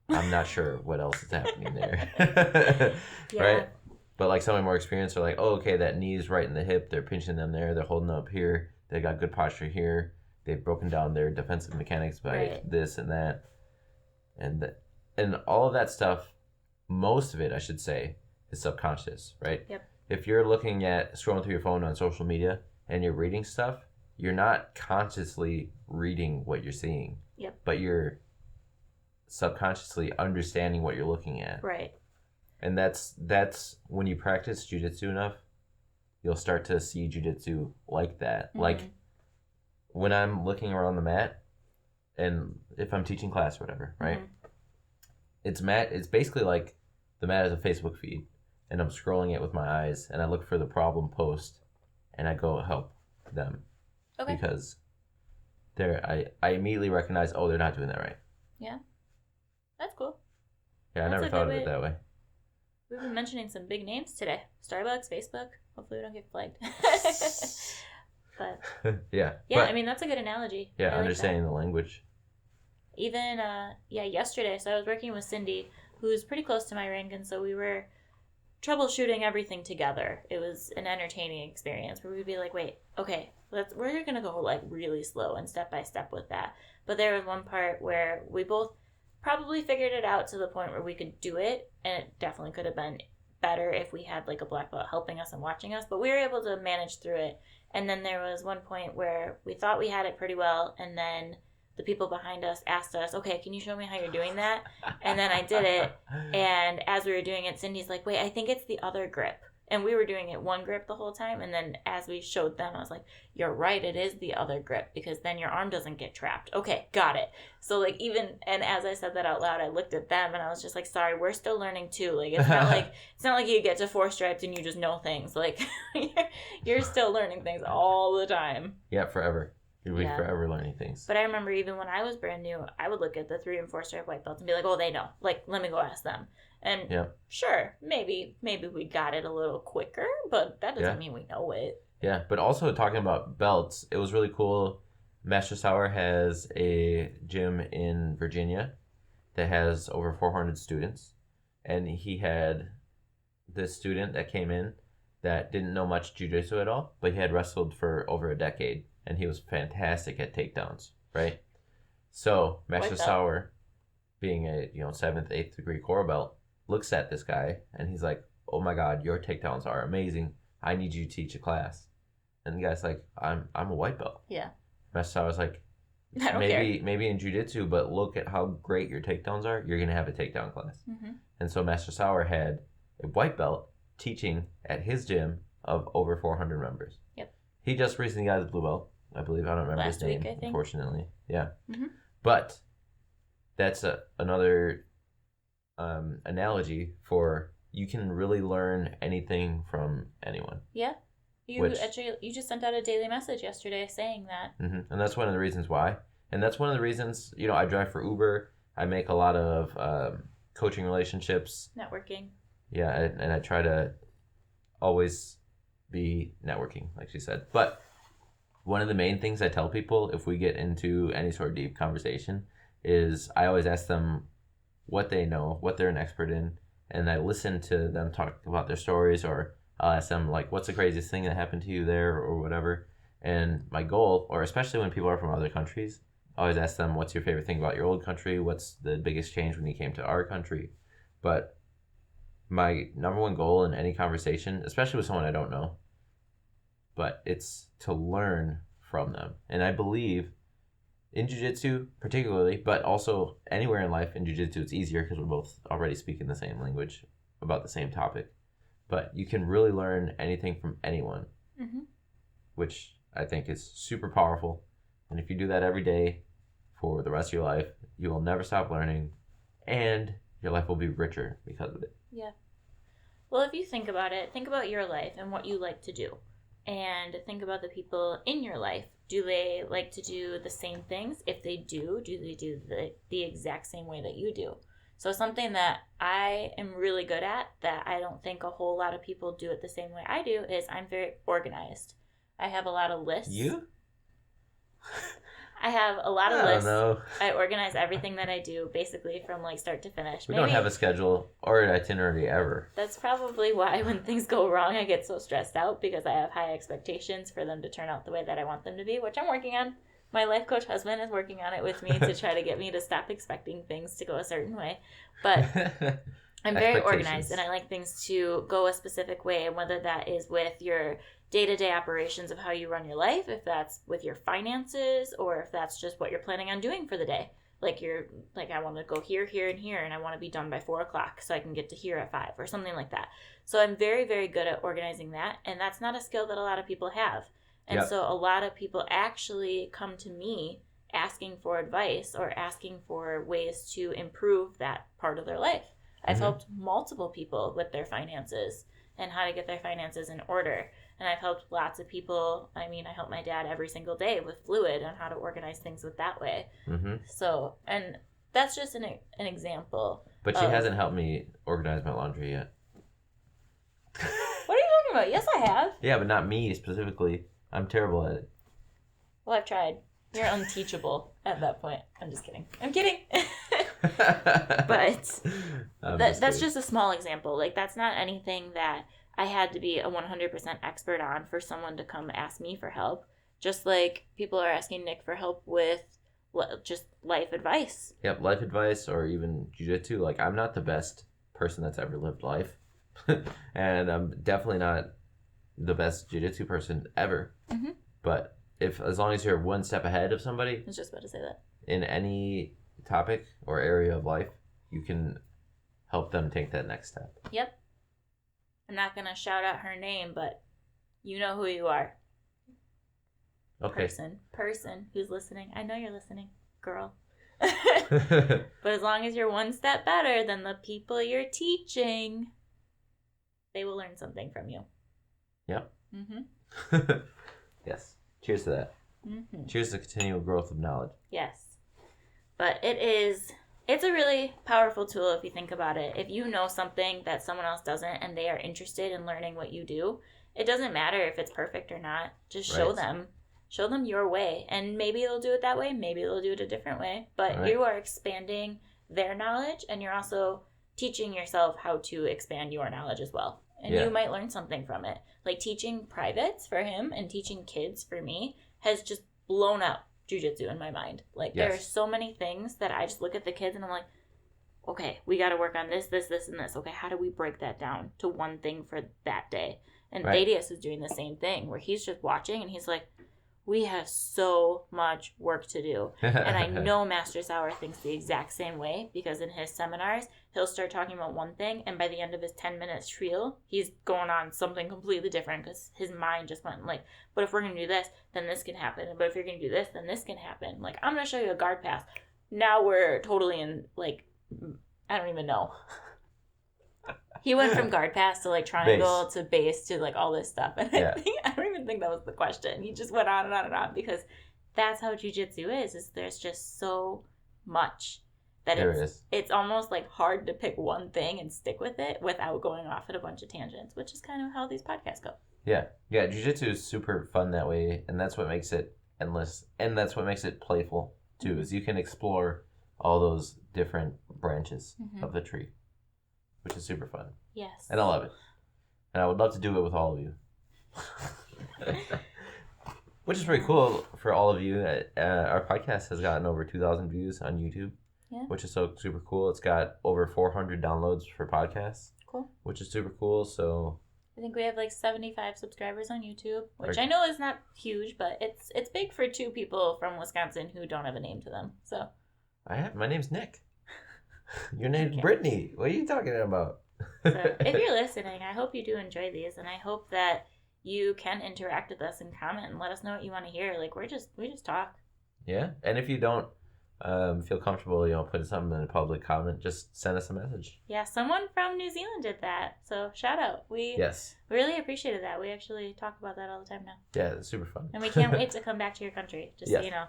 I'm not sure what else is happening there. Right? But like someone more experienced are like, oh, okay, that knee's right in the hip. They're pinching them there. They're holding up here. They got good posture here. They've broken down their defensive mechanics by this and that. And all of that stuff, most of it, I should say, is subconscious, right? Yep. If you're looking at scrolling through your phone on social media and you're reading stuff, you're not consciously reading what you're seeing. Yep. But you're subconsciously understanding what you're looking at. Right. And that's when you practice jiu-jitsu enough, you'll start to see jiu-jitsu like that. Mm-hmm. Like when I'm looking around the mat, and if I'm teaching class or whatever, right? Mm-hmm. It's basically like the mat is a Facebook feed, and I'm scrolling it with my eyes, and I look for the problem post, and I go help them. Okay. Because I immediately recognize, oh, they're not doing that right. Yeah. That's cool. Yeah, I never thought of it that way. We've been mentioning some big names today. Starbucks, Facebook. Hopefully we don't get flagged. But yeah. Yeah, I mean, that's a good analogy. Yeah, understanding the language. Even, yesterday, so I was working with Cindy, who's pretty close to my rank, and so we were troubleshooting everything together. It was an entertaining experience where we'd be like, wait, okay, we're going to go, like, really slow and step by step with that. But there was one part where we both probably figured it out to the point where we could do it, and it definitely could have been better if we had, like, a black belt helping us and watching us, but we were able to manage through it. And then there was one point where we thought we had it pretty well, and then the people behind us asked us, okay, can you show me how you're doing that? And then I did it, and as we were doing it, Cindy's like, wait, I think it's the other grip. And we were doing it one grip the whole time, and then as we showed them, I was like, you're right, it is the other grip, because then your arm doesn't get trapped. Okay, got it. So, like, and as I said that out loud, I looked at them, and I was just like, sorry, we're still learning too. Like, it's not like you get to 4 stripes and you just know things. Like, you're still learning things all the time. Yeah, forever. You'll be forever learning things. But I remember even when I was brand new, I would look at the 3 and 4 stripe white belts and be like, oh, they know. Like, let me go ask them. And sure, maybe we got it a little quicker, but that doesn't mean we know it. Yeah, but also talking about belts, it was really cool. Master Sauer has a gym in Virginia that has over 400 students. And he had this student that came in that didn't know much jiu-jitsu at all, but he had wrestled for over a decade. And he was fantastic at takedowns, right? So Master Sauer, being a 7th, 8th degree core belt, looks at this guy and he's like, oh my God, your takedowns are amazing. I need you to teach a class. And the guy's like, I'm a white belt. Yeah. Master Sauer's like, I don't care. Maybe in jiu-jitsu, but look at how great your takedowns are. You're going to have a takedown class. Mm-hmm. And so Master Sauer had a white belt teaching at his gym of over 400 members. Yep. He just recently got his blue belt, I believe. I don't remember his name, unfortunately. Yeah. Mm-hmm. But that's another analogy for you can really learn anything from anyone. Yeah. You just sent out a daily message yesterday saying that. Mm-hmm. And that's one of the reasons why. And that's one of the reasons, I drive for Uber. I make a lot of coaching relationships. Networking. Yeah, and I try to always be networking, like she said. But one of the main things I tell people if we get into any sort of deep conversation is I always ask them what they know, what they're an expert in, and I listen to them talk about their stories, or I'll ask them, like, what's the craziest thing that happened to you there or whatever. And my goal, or especially when people are from other countries, I always ask them, what's your favorite thing about your old country? What's the biggest change when you came to our country? But my number one goal in any conversation, especially with someone I don't know, but it's to learn from them. And I believe in jiu-jitsu particularly, but also anywhere in life in jiu-jitsu, it's easier because we're both already speaking the same language about the same topic. But you can really learn anything from anyone, which I think is super powerful. And if you do that every day for the rest of your life, you will never stop learning, and your life will be richer because of it. Yeah. Well, if you think about it, think about your life and what you like to do. And think about the people in your life. Do they like to do the same things? If they do they do the exact same way that you do? So something that I am really good at that I don't think a whole lot of people do it the same way I do is I'm very organized. I have a lot of lists. You? I have a lot of I lists. don't know. I organize everything that I do basically from like start to finish. We don't have a schedule or an itinerary ever. That's probably why when things go wrong, I get so stressed out because I have high expectations for them to turn out the way that I want them to be, which I'm working on. My life coach husband is working on it with me to try to get me to stop expecting things to go a certain way. But I'm very organized and I like things to go a specific way, and whether that is with your day-to-day operations of how you run your life, if that's with your finances, or if that's just what you're planning on doing for the day. Like I want to go here, here, and here, and I want to be done by 4:00 so I can get to here at 5 or something like that. So I'm very, very good at organizing that, and that's not a skill that a lot of people have. And so a lot of people actually come to me asking for advice or asking for ways to improve that part of their life. I've helped multiple people with their finances and how to get their finances in order. And I've helped lots of people. I mean, I help my dad every single day with fluid on how to organize things with that way. So, and that's just an example. But she hasn't helped me organize my laundry yet. What are you talking about? Yes, I have. Yeah, but not me specifically. I'm terrible at it. Well, I've tried. You're unteachable at that point. I'm just kidding. I'm kidding. But that's just a small example. Like, that's not anything that I had to be a 100% expert on for someone to come ask me for help. Just like people are asking Nick for help with just life advice. Yep, life advice or even jiu-jitsu. Like, I'm not the best person that's ever lived life. And I'm definitely not the best jiu-jitsu person ever. But as long as you're one step ahead of somebody, I was just about to say that. In any topic or area of life, you can help them take that next step. Yep. I'm not going to shout out her name, but you know who you are. Okay. Person who's listening. I know you're listening, girl. But as long as you're one step better than the people you're teaching, they will learn something from you. Yep. Yes. Cheers to that. Cheers to the continual growth of knowledge. Yes. But it's a really powerful tool if you think about it. If you know something that someone else doesn't and they are interested in learning what you do, it doesn't matter if it's perfect or not. Just show them. Show them your way. And maybe they'll do it that way. Maybe they'll do it a different way. But you are expanding their knowledge, and you're also teaching yourself how to expand your knowledge as well. And you might learn something from it. Like teaching privates for him and teaching kids for me has just blown up jiu-jitsu in my mind. Like there are so many things that I just look at the kids and I'm like, okay, we got to work on this, this, this, and this. Okay, how do we break that down to one thing for that day? And Thaddeus is doing the same thing where he's just watching and he's like, we have so much work to do. And I know Master Sauer thinks the exact same way, because in his seminars, he'll start talking about one thing, and by the end of his 10 minutes spiel, he's going on something completely different because his mind just went like, but if we're going to do this, then this can happen. But if you're going to do this, then this can happen. Like, I'm going to show you a guard pass. Now we're totally in, like, I don't even know. He went from guard pass to like triangle to base to like all this stuff. And I don't even think that was the question. He just went on and on and on, because that's how jiu-jitsu is there's just so much that it's almost like hard to pick one thing and stick with it without going off at a bunch of tangents, which is kind of how these podcasts go. Yeah. Jiu-jitsu is super fun that way, and that's what makes it endless, and that's what makes it playful too, is you can explore all those different branches of the tree, which is super fun. Yes. And I love it. And I would love to do it with all of you. Which is pretty cool for all of you. Our podcast has gotten over 2,000 views on YouTube, which is so super cool. It's got over 400 downloads for podcasts. Cool. Which is super cool. So I think we have like 75 subscribers on YouTube, which I know is not huge, but it's big for two people from Wisconsin who don't have a name to them. So my name's Nick. Your name's Brittany. What are you talking about? So if you're listening, I hope you do enjoy these, and I hope that you can interact with us and comment and let us know what you want to hear. Like we just talk. Yeah, and if you don't feel comfortable, putting something in a public comment, just send us a message. Yeah, someone from New Zealand did that, so shout out. We really appreciated that. We actually talk about that all the time now. Yeah, it's super fun, and we can't wait to come back to your country. Just so you know.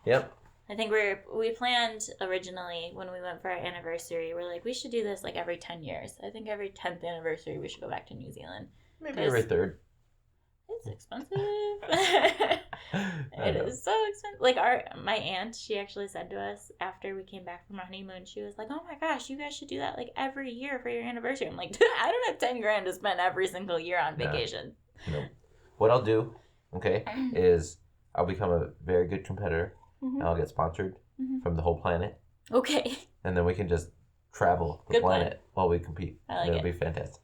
Yep. I think we planned originally when we went for our anniversary, we're like, we should do this like every 10 years. I think every 10th anniversary we should go back to New Zealand. Maybe every third. It's expensive. It is so expensive. Like my aunt, she actually said to us after we came back from our honeymoon, she was like, "Oh my gosh, you guys should do that like every year for your anniversary." I'm like, I don't have 10 grand to spend every single year on vacation. No. What I'll do, okay, is I'll become a very good competitor, and I'll get sponsored from the whole planet. Okay. And then we can just travel the planet while we compete. I like It'll be fantastic.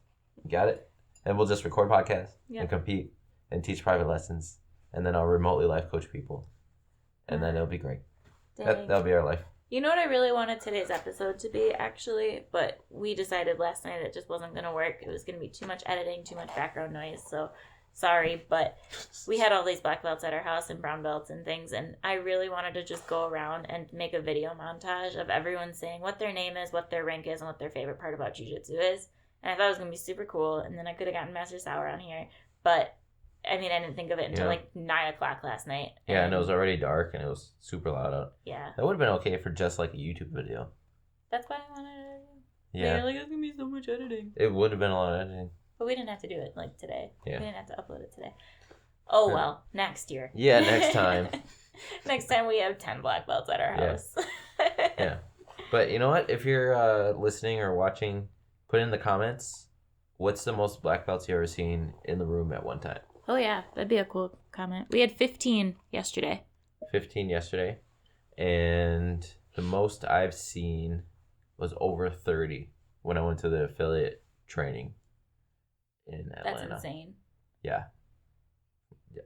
Got it? And we'll just record podcasts and compete and teach private lessons. And then I'll remotely life coach people. And then it'll be great. That'll be our life. You know what I really wanted today's episode to be, actually? But we decided last night it just wasn't going to work. It was going to be too much editing, too much background noise. So, sorry. But we had all these black belts at our house and brown belts and things. And I really wanted to just go around and make a video montage of everyone saying what their name is, what their rank is, and what their favorite part about jiu-jitsu is. And I thought it was going to be super cool. And then I could have gotten Master Sauer on here. But I mean, I didn't think of it until like 9 o'clock last night. Yeah, and it was already dark and it was super loud out. Yeah. That would have been okay for just like a YouTube video. That's why I wanted to. Yeah. They're like, it's going to be so much editing. It would have been a lot of editing. But we didn't have to do it like today. Yeah. We didn't have to upload it today. Oh, well, next year. Yeah, next time. Next time we have 10 black belts at our house. Yeah. But you know what? If you're listening or watching, put in the comments, what's the most black belts you ever seen in the room at one time? Oh, yeah. That'd be a cool comment. We had 15 yesterday. 15 yesterday. And the most I've seen was over 30 when I went to the affiliate training in Atlanta. That's insane. Yeah.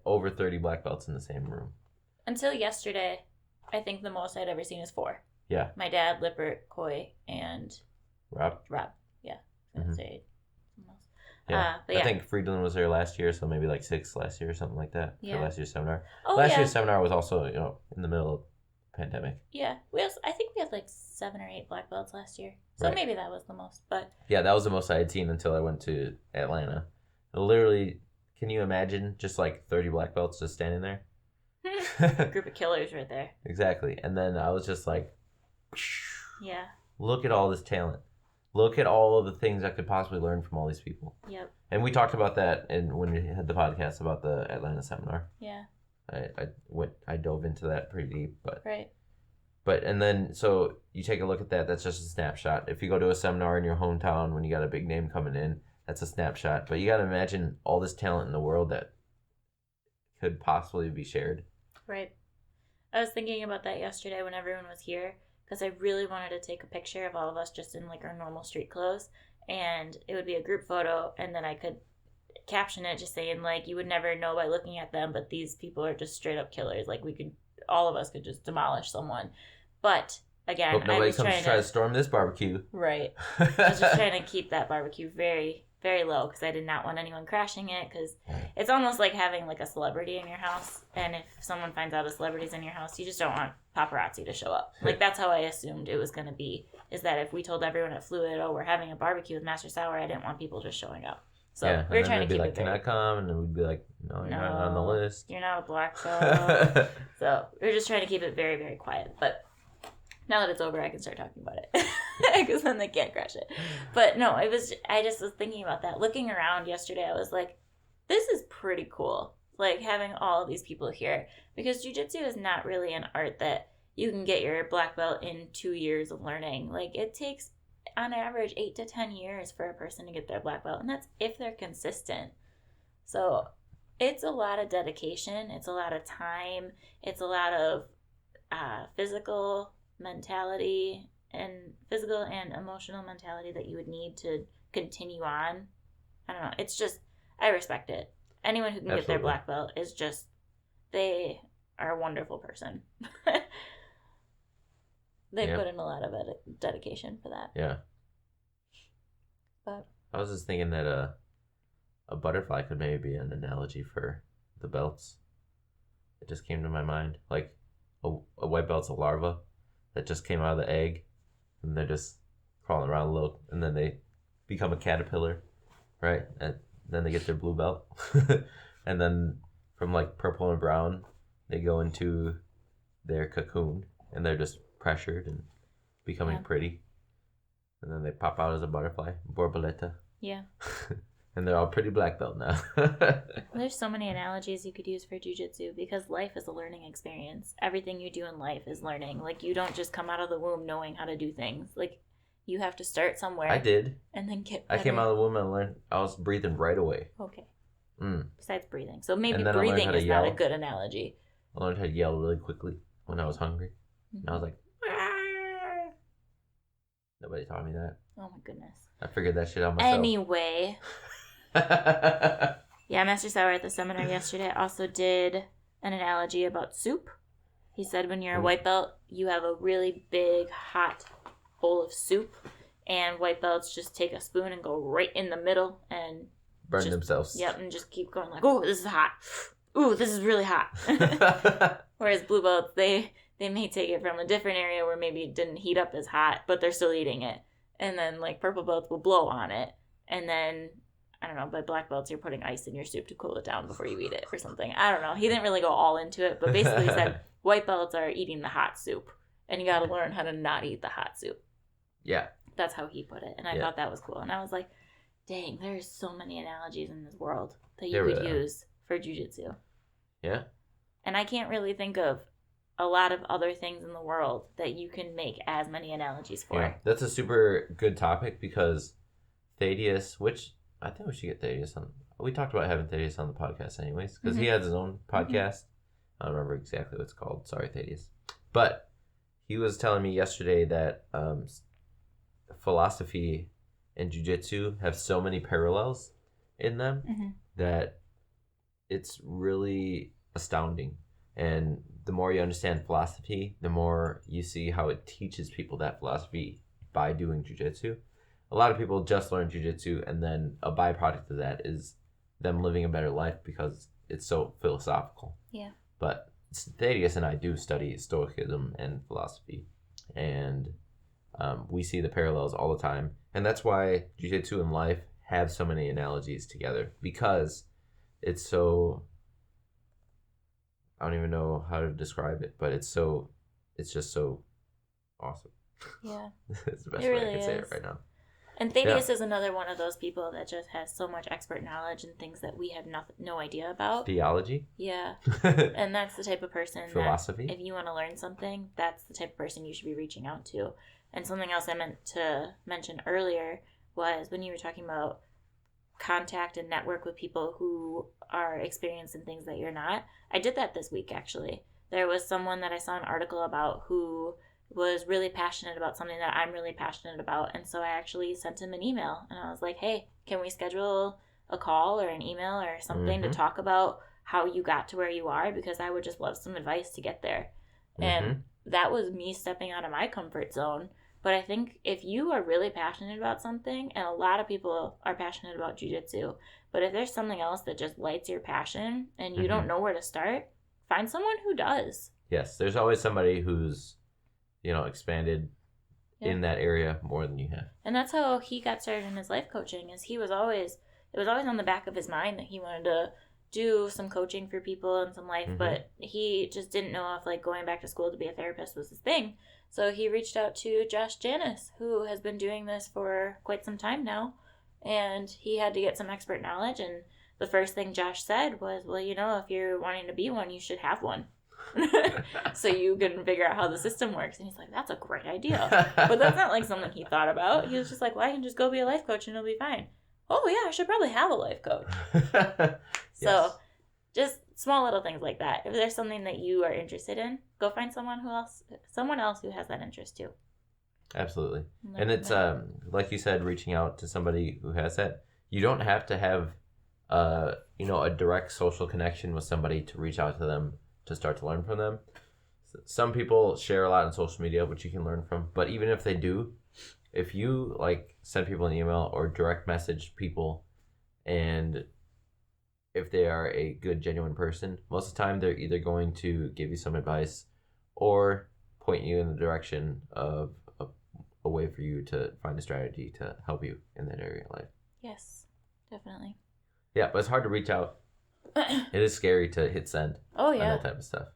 Over 30 black belts in the same room. Until yesterday, I think the most I'd ever seen is 4. Yeah. My dad, Lippert, Coy, and Rob. Yeah. I was going to say someone else. Yeah. But yeah. I think Friedland was there last year, so maybe like 6 last year or something like that Yeah. for last year's seminar. Oh, last year's seminar was also, in the middle of pandemic. Yeah. I think we had like 7 or 8 black belts last year. So maybe that was the most, but... Yeah, that was the most I had seen until I went to Atlanta. Literally, can you imagine just like 30 black belts just standing there? Group of killers right there. Exactly. And then I was just like... Yeah. Look at all this talent. Look at all of the things I could possibly learn from all these people. Yep. And we talked about that when we had the podcast about the Atlanta seminar. Yeah. I dove into that pretty deep, but right. But and then so you take a look at that. That's just a snapshot. If you go to a seminar in your hometown when you got a big name coming in, that's a snapshot. But you got to imagine all this talent in the world that could possibly be shared. Right. I was thinking about that yesterday when everyone was here. Because I really wanted to take a picture of all of us just in like our normal street clothes, and it would be a group photo, and then I could caption it just saying like, you would never know by looking at them, but these people are just straight up killers. Like all of us could just demolish someone. But again, hope nobody comes to try to storm this barbecue. Right. I was just trying to keep that barbecue very, very low because I did not want anyone crashing it, because it's almost like having like a celebrity in your house, and if someone finds out a celebrity's in your house, you just don't want paparazzi to show up. Like that's how I assumed it was going to be, is that if we told everyone at Fluid, oh, we're having a barbecue with Master Sauer, I didn't want people just showing up. So we were trying to keep it can I come? And then we'd be like, no, you're not on the list. You're not a black belt. So we were just trying to keep it very, very quiet. But now that it's over, I can start talking about it, because then they can't crash it. But no, I just was thinking about that. Looking around yesterday, I was like, this is pretty cool. Like having all of these people here, because jiu-jitsu is not really an art that you can get your black belt in 2 years of learning. Like it takes on average 8 to 10 years for a person to get their black belt, and that's if they're consistent. So it's a lot of dedication. It's a lot of time. It's a lot of physical mentality and physical and emotional mentality that you would need to continue on. I don't know. It's just, I respect it. Anyone who can get their black belt is just, they are a wonderful person. They put in a lot of dedication for that. Yeah. But I was just thinking that a butterfly could maybe be an analogy for the belts. It just came to my mind. Like a white belt's a larva that just came out of the egg, and they're just crawling around a little, and then they become a caterpillar, right? And then they get their blue belt. And then from like purple and brown, they go into their cocoon, and they're just pressured and becoming pretty. And then they pop out as a butterfly, borboleta. Yeah. And they're all pretty black belt now. There's so many analogies you could use for jiu-jitsu because life is a learning experience. Everything you do in life is learning. Like, you don't just come out of the womb knowing how to do things. Like, you have to start somewhere. I did. And then get better. I came out of the womb and learned. I was breathing right away. Okay. Mm. Besides breathing. So maybe breathing is not a good analogy. I learned how to yell really quickly when I was hungry. And I was like, ah! Nobody taught me that. Oh my goodness. I figured that shit out myself. Anyway. Yeah, Master Sauer at the seminar yesterday also did an analogy about soup. He said when you're a white belt, you have a really big, hot bowl of soup. And white belts just take a spoon and go right in the middle and burn themselves. Yep, and just keep going like, oh, this is hot. Ooh, this is really hot. Whereas blue belts, they may take it from a different area where maybe it didn't heat up as hot, but they're still eating it. And then like purple belts will blow on it. And then, I don't know, by black belts, you're putting ice in your soup to cool it down before you eat it or something. I don't know. He didn't really go all into it, but basically he said white belts are eating the hot soup. And you got to learn how to not eat the hot soup. Yeah. That's how he put it. And I thought that was cool. And I was like, dang, there's so many analogies in this world that you could use for jiu-jitsu. Yeah. And I can't really think of a lot of other things in the world that you can make as many analogies for. Yeah, that's a super good topic because Thaddeus, which I think we should get Thaddeus on. We talked about having Thaddeus on the podcast anyways because he has his own podcast. I don't remember exactly what it's called. Sorry, Thaddeus. But he was telling me yesterday that philosophy and jiu-jitsu have so many parallels in them that it's really astounding. And the more you understand philosophy, the more you see how it teaches people that philosophy by doing jiu-jitsu. A lot of people just learn jiu-jitsu and then a byproduct of that is them living a better life because it's so philosophical. Yeah. But Thaddeus and I do study Stoicism and philosophy, and we see the parallels all the time. And that's why jiu-jitsu and life have so many analogies together because it's so... I don't even know how to describe it, but it's just so awesome. Yeah. It's the best way I can say it right now. And Thaddeus is another one of those people that just has so much expert knowledge and things that we have no idea about. Theology? Yeah. And that's the type of person philosophy. That if you want to learn something, that's the type of person you should be reaching out to. And something else I meant to mention earlier was when you were talking about contact and network with people who are experiencing things that you're not. I did that this week, actually. There was someone that I saw an article about who was really passionate about something that I'm really passionate about. And so I actually sent him an email. And I was like, hey, can we schedule a call or an email or something to talk about how you got to where you are? Because I would just love some advice to get there. And that was me stepping out of my comfort zone. But I think if you are really passionate about something, and a lot of people are passionate about jiu-jitsu, but if there's something else that just lights your passion and you don't know where to start, find someone who does. Yes, there's always somebody who's, expanded in that area more than you have. And that's how he got started in his life coaching, is it was always on the back of his mind that he wanted to do some coaching for people and some life, but he just didn't know if going back to school to be a therapist was his thing. So he reached out to Josh Janis, who has been doing this for quite some time now, and he had to get some expert knowledge. And the first thing Josh said was, well, if you're wanting to be one, you should have one. So you can figure out how the system works. And he's like, that's a great idea. But that's not something he thought about. He was just like, well, I can just go be a life coach and it'll be fine. Oh yeah, I should probably have a life coach. So just small little things like that. If there's something that you are interested in, go find someone else who has that interest too. Absolutely. And it's like you said, reaching out to somebody who has that. You don't have to have a direct social connection with somebody to reach out to them to start to learn from them. Some people share a lot on social media, which you can learn from. But even if they do, if you send people an email or direct message people, and if they are a good, genuine person, most of the time they're either going to give you some advice or point you in the direction of a way for you to find a strategy to help you in that area of life. Yes, definitely. Yeah, but it's hard to reach out. It is scary to hit send. Oh yeah, on that type of stuff.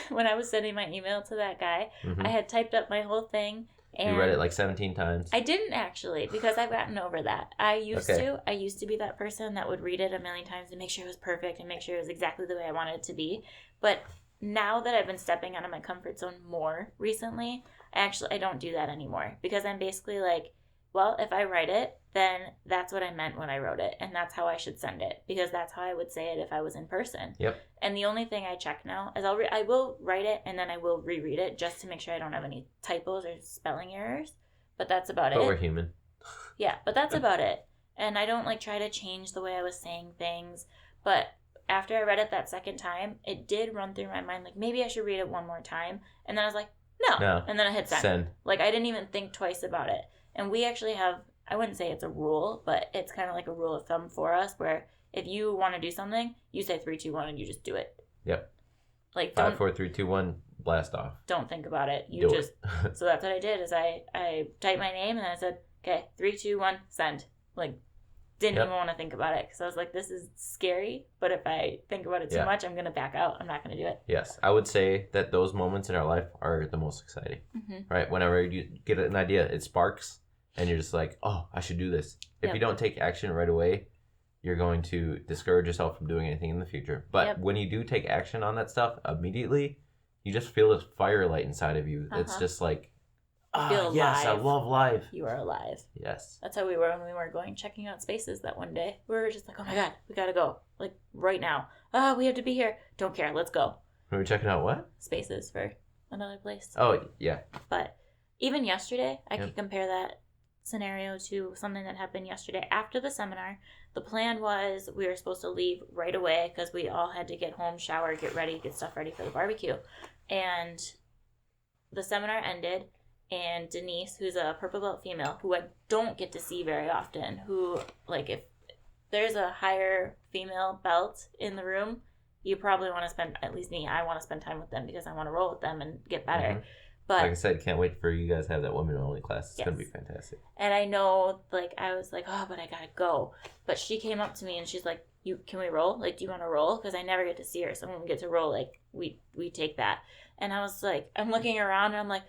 When I was sending my email to that guy, I had typed up my whole thing, And you read it like 17 times. I didn't actually, because I've gotten over that. I used Okay. to. I used to be that person that would read it a million times and make sure it was perfect and make sure it was exactly the way I wanted it to be. But now that I've been stepping out of my comfort zone more recently, I don't do that anymore, because I'm basically like, well, if I write it, then that's what I meant when I wrote it, and that's how I should send it, because that's how I would say it if I was in person. Yep. And the only thing I check now is I will write it and then I will reread it just to make sure I don't have any typos or spelling errors. But that's about it. But we're human. Yeah, but that's about it. And I don't like try to change the way I was saying things. But after I read it that second time, it did run through my mind like maybe I should read it one more time. And then I was like, no. And then I hit send. Like I didn't even think twice about it. And we actually have, I wouldn't say it's a rule, but it's kind of like a rule of thumb for us where if you want to do something, you say 3, 2, 1 and you just do it. Yep. Like 5, 4, 3, 2, 1, blast off. Don't think about it. You do just it. So that's what I did is I typed my name and then I said, okay, 3, 2, 1, send. Like didn't even want to think about it because I was like, this is scary, but if I think about it too much, I'm going to back out. I'm not going to do it. Yes. I would say that those moments in our life are the most exciting, right? Whenever you get an idea, it sparks and you're just like, oh, I should do this. If you don't take action right away, you're going to discourage yourself from doing anything in the future. But when you do take action on that stuff immediately, you just feel this fire light inside of you. It's just like, yes, I love life. You are alive. Yes. That's how we were when we were checking out spaces that one day. We were just like, oh my God, we got to go. Like right now. Oh, we have to be here. Don't care. Let's go. Were we checking out what? Spaces for another place. Oh, yeah. But even yesterday, I could compare that scenario to something that happened yesterday after the seminar. The plan was we were supposed to leave right away because we all had to get home, shower, get ready, get stuff ready for the barbecue. And the seminar ended, and Denise, who's a purple belt female who I don't get to see very often, who, like, if there's a higher female belt in the room, you probably want to spend, at least me, I want to spend time with them because I want to roll with them and get better. But like I said, can't wait for you guys to have that women only class. It's going to be fantastic. And I know, like, I was like, oh, but I got to go. But she came up to me and she's like, can we roll? Like, do you want to roll? Because I never get to see her. So when we get to roll, like, we take that. And I was like, I'm looking around and I'm like,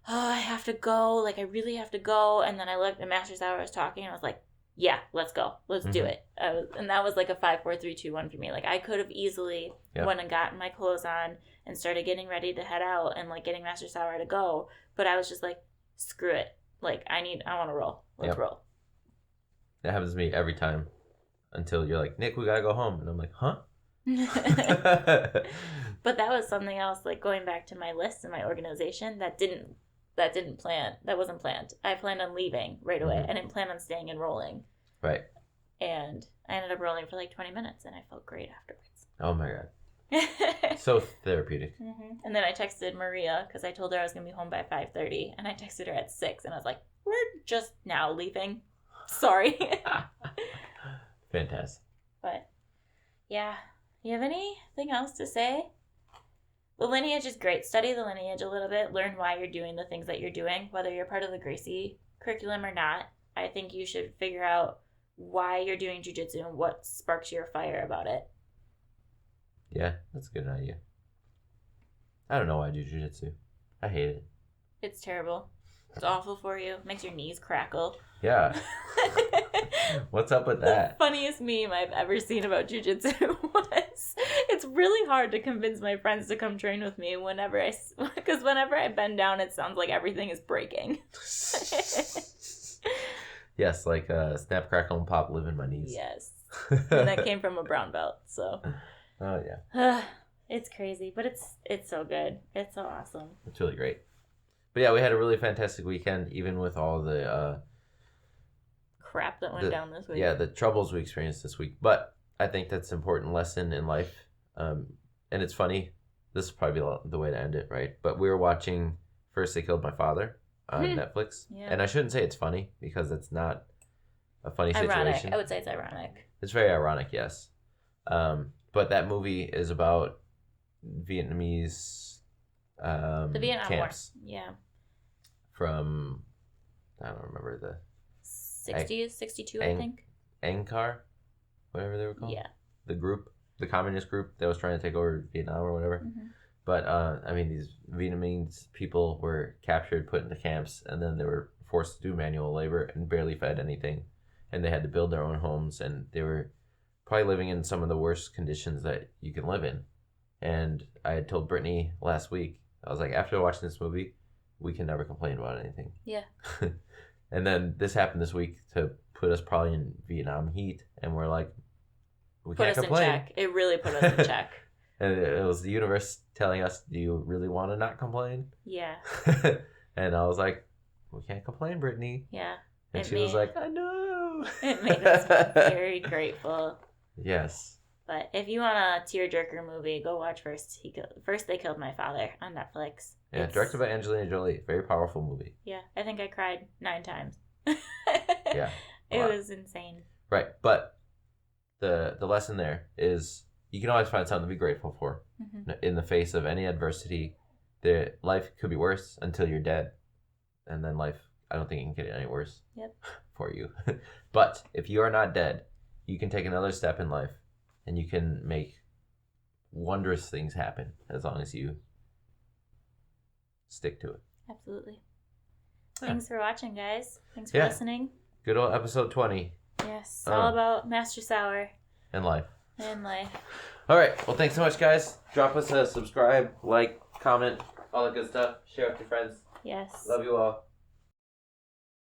oh, I have to go. Like, I really have to go. And then I looked at Master Sauer was talking and I was like, yeah, let's go. Let's do it. And that was like a 5, 4, 3, 2, 1 for me. Like, I could have easily went and gotten my clothes on and started getting ready to head out and, like, getting Master Sauer to go. But I was just like, screw it. Like, I want to roll. Let's roll. That happens to me every time until you're like, Nick, we got to go home. And I'm like, huh? But that was something else, like, going back to my list and my organization that wasn't planned. I planned on leaving right away. I didn't plan on staying and rolling. Right. And I ended up rolling for like 20 minutes and I felt great afterwards. Oh my God. So therapeutic. And then I texted Maria because I told her I was going to be home by 5:30, and I texted her at 6 and I was like, we're just now leaving. Sorry. Fantastic. But yeah. You have anything else to say? The lineage is great. Study the lineage a little bit. Learn why you're doing the things that you're doing, whether you're part of the Gracie curriculum or not. I think you should figure out why you're doing jiu-jitsu and what sparks your fire about it. Yeah, that's a good idea. I don't know why I do jiu-jitsu. I hate it. It's terrible. It's awful for you. It makes your knees crackle. Yeah. What's up with that? The funniest meme I've ever seen about jiu-jitsu was, it's really hard to convince my friends to come train with me because whenever I bend down, it sounds like everything is breaking. Yes, like snap, crackle, and pop live in my knees. Yes. And that came from a brown belt, so. Oh, yeah. It's crazy, but it's so good. It's so awesome. It's really great. But yeah, we had a really fantastic weekend, even with all the crap that went down this week. Yeah, the troubles we experienced this week. But I think that's an important lesson in life. And it's funny. This will probably be the way to end it, right? But we were watching First They Killed My Father on Netflix. Yeah. And I shouldn't say it's funny because it's not a funny situation. I would say it's ironic. It's very ironic, yes. But that movie is about Vietnamese the Vietnam camps. War. Yeah. From, I don't remember the 60s, 62, I think. Angkar, whatever they were called. Yeah. The communist group that was trying to take over Vietnam or whatever. But I mean, these Vietnamese people were captured, put into camps, and then they were forced to do manual labor and barely fed anything, and they had to build their own homes, and they were probably living in some of the worst conditions that you can live in. And I had told Brittany last week, I was like, after watching this movie, we can never complain about anything. Yeah. And then this happened this week to put us probably in Vietnam heat, and we're like, we can't complain. In check. It really put us in check. And it was the universe telling us, do you really want to not complain? Yeah. And I was like, we can't complain, Brittany. Yeah. And she was like, I know. It made us very grateful. Yes. But if you want a tearjerker movie, go watch First They Killed My Father on Netflix. Yeah, directed by Angelina Jolie. Very powerful movie. Yeah, I think I cried 9 times. Yeah. It was insane. Right, but the lesson there is you can always find something to be grateful for. Mm-hmm. In the face of any adversity. Life could be worse until you're dead. And then life, I don't think it can get any worse for you. But if you are not dead, you can take another step in life. And you can make wondrous things happen as long as you stick to it. Absolutely. Yeah. Thanks for watching, guys. Thanks for listening. Good old episode 20. Yes, all about Master Sauer. And life. And life. All right. Well, thanks so much, guys. Drop us a subscribe, like, comment, all that good stuff. Share with your friends. Yes. Love you all.